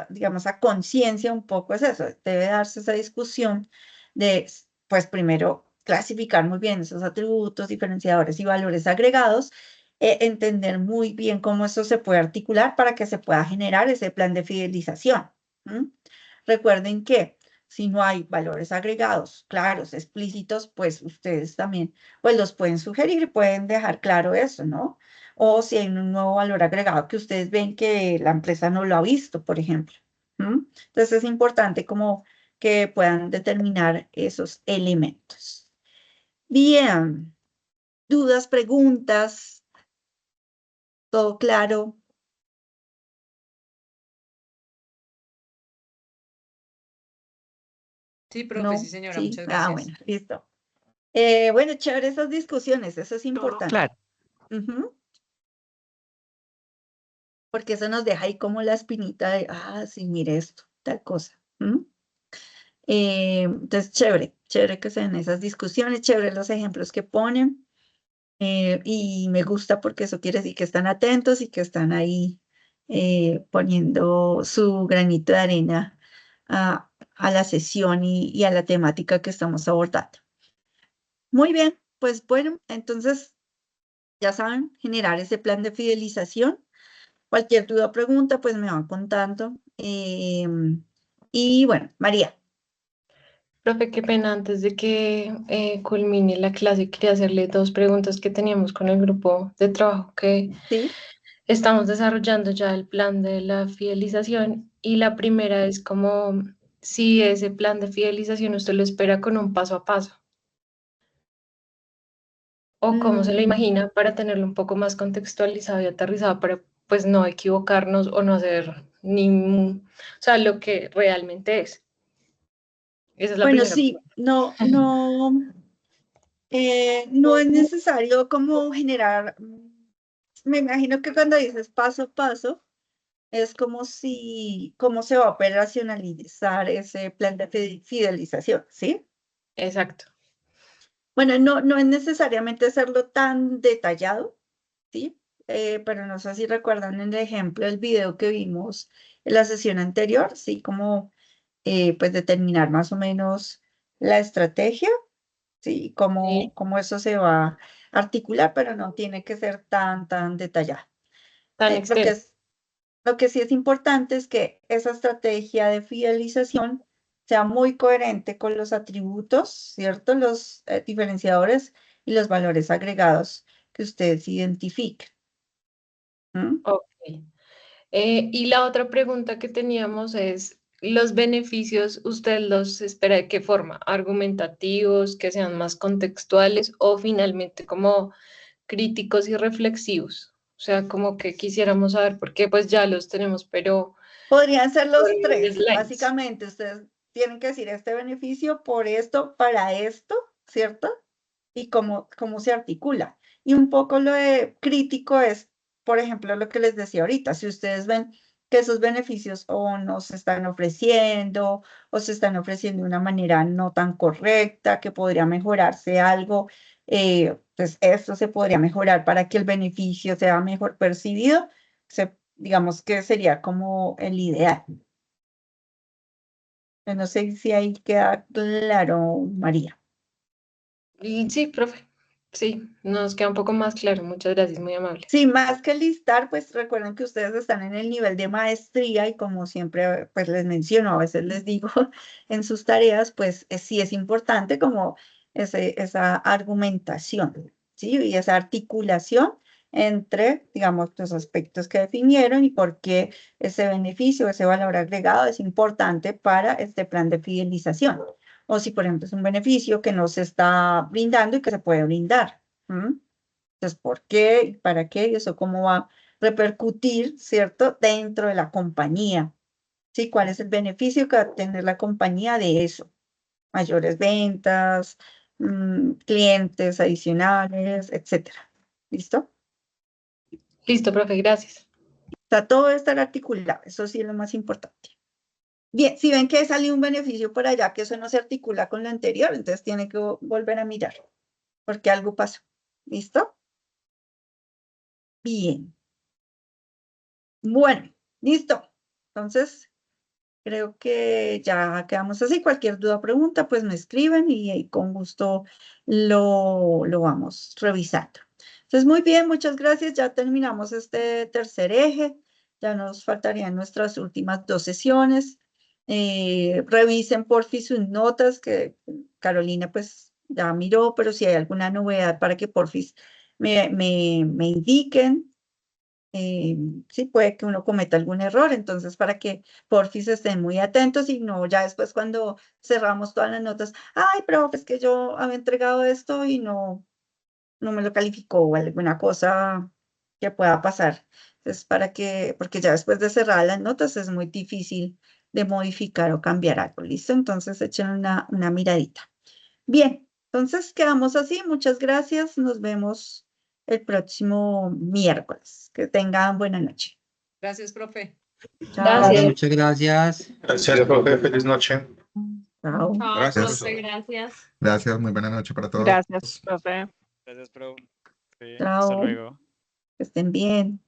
digamos, a conciencia un poco, es eso, debe darse esa discusión de, pues primero, clasificar muy bien esos atributos, diferenciadores y valores agregados, entender muy bien cómo eso se puede articular para que se pueda generar ese plan de fidelización. Recuerden que si no hay valores agregados claros, explícitos, pues ustedes también pues los pueden sugerir, pueden dejar claro eso, ¿no? o si hay un nuevo valor agregado que ustedes ven que la empresa no lo ha visto, por ejemplo. Entonces es importante como que puedan determinar esos elementos. Bien, dudas, preguntas, ¿todo claro? Sí, profe, ¿No? sí, señora, ¿Sí? muchas Ah, gracias. bueno, listo. Bueno, chévere esas discusiones, eso es importante. Claro. Ujú. Porque eso nos deja ahí como la espinita de, sí, mire esto, tal cosa. Entonces, chévere, chévere que se den esas discusiones, chévere los ejemplos que ponen. Y me gusta porque eso quiere decir que están atentos y que están ahí poniendo su granito de arena a la sesión y a la temática que estamos abordando. Muy bien, pues bueno, entonces ya saben, generar ese plan de fidelización. Cualquier duda o pregunta, pues me van contando. Y bueno, María. Profe, qué pena, antes de que culmine la clase, quería hacerle 2 preguntas que teníamos con el grupo de trabajo que ¿Sí? estamos desarrollando ya el plan de la fidelización. Y la primera es como si ese plan de fidelización usted lo espera con un paso a paso o cómo se lo imagina para tenerlo un poco más contextualizado y aterrizado para pues no equivocarnos o no hacer o sea, lo que realmente es. Esa es la Bueno, primera sí, pregunta. no es necesario como generar, me imagino que cuando dices paso a paso, es como si, cómo se va a operacionalizar ese plan de fidelización, ¿sí? Exacto. Bueno, no es necesariamente hacerlo tan detallado, ¿sí? Pero no sé si recuerdan en el ejemplo del video que vimos en la sesión anterior, sí, como pues determinar más o menos la estrategia, sí, cómo eso se va a articular, pero no tiene que ser tan detallado. Tan Lo extenso. lo que sí es importante es que esa estrategia de fidelización sea muy coherente con los atributos, ¿cierto? Los diferenciadores y los valores agregados que ustedes identifiquen. Ok. Y la otra pregunta que teníamos es, ¿los beneficios usted los espera de qué forma? ¿Argumentativos, que sean más contextuales o finalmente como críticos y reflexivos? O sea, como que quisiéramos saber por qué pues ya los tenemos, pero Podrían ser los por tres, slides. básicamente. Ustedes tienen que decir este beneficio por esto, para esto, ¿cierto? Y cómo se articula. Y un poco lo de crítico es, por ejemplo, lo que les decía ahorita, si ustedes ven que esos beneficios o no se están ofreciendo o se están ofreciendo de una manera no tan correcta, que podría mejorarse algo, pues esto se podría mejorar para que el beneficio sea mejor percibido, digamos que sería como el ideal. No sé si ahí queda claro, María. Sí, profe. Sí, nos queda un poco más claro. Muchas gracias, muy amable. Sí, más que listar, pues recuerden que ustedes están en el nivel de maestría y como siempre pues les menciono, a veces les digo en sus tareas, pues sí es importante como esa argumentación, ¿sí? Y esa articulación entre, digamos, los aspectos que definieron y por qué ese beneficio, ese valor agregado es importante para este plan de fidelización. O si, por ejemplo, es un beneficio que no se está brindando y que se puede brindar. Entonces, ¿por qué y para qué? Y eso cómo va a repercutir, ¿cierto? Dentro de la compañía. ¿Sí? ¿Cuál es el beneficio que va a tener la compañía de eso? Mayores ventas, clientes adicionales, etcétera. ¿Listo? Listo, profe, gracias. Está todo estar articulado, eso sí es lo más importante. Bien, si ven que salió un beneficio por allá, que eso no se articula con lo anterior, entonces tiene que volver a mirar, porque algo pasó. ¿Listo? Bien. Bueno, listo. Entonces, creo que ya quedamos así. Cualquier duda o pregunta, pues me escriben y ahí con gusto lo vamos revisando. Entonces, muy bien, muchas gracias. Ya terminamos este tercer eje. Ya nos faltarían nuestras últimas 2 sesiones. Revisen porfi sus notas, que Carolina pues ya miró, pero si hay alguna novedad para que porfis me indiquen. sí puede que uno cometa algún error, entonces para que porfis estén muy atentos y no ya después cuando cerramos todas las notas, ay, profe, es que yo había entregado esto y no me lo calificó o alguna cosa que pueda pasar. Entonces, porque ya después de cerrar las notas es muy difícil de modificar o cambiar algo, ¿listo? Entonces, echen una miradita. Bien, entonces quedamos así. Muchas gracias. Nos vemos el próximo miércoles. Que tengan buena noche. Gracias, profe. Chao. Gracias. Muchas gracias. Gracias, profe. Feliz noche. Chao. Chao, Gracias. profe, gracias. Gracias, muy buena noche para todos. Gracias, profe. Gracias, profe. Hasta Chao. luego. Que estén bien.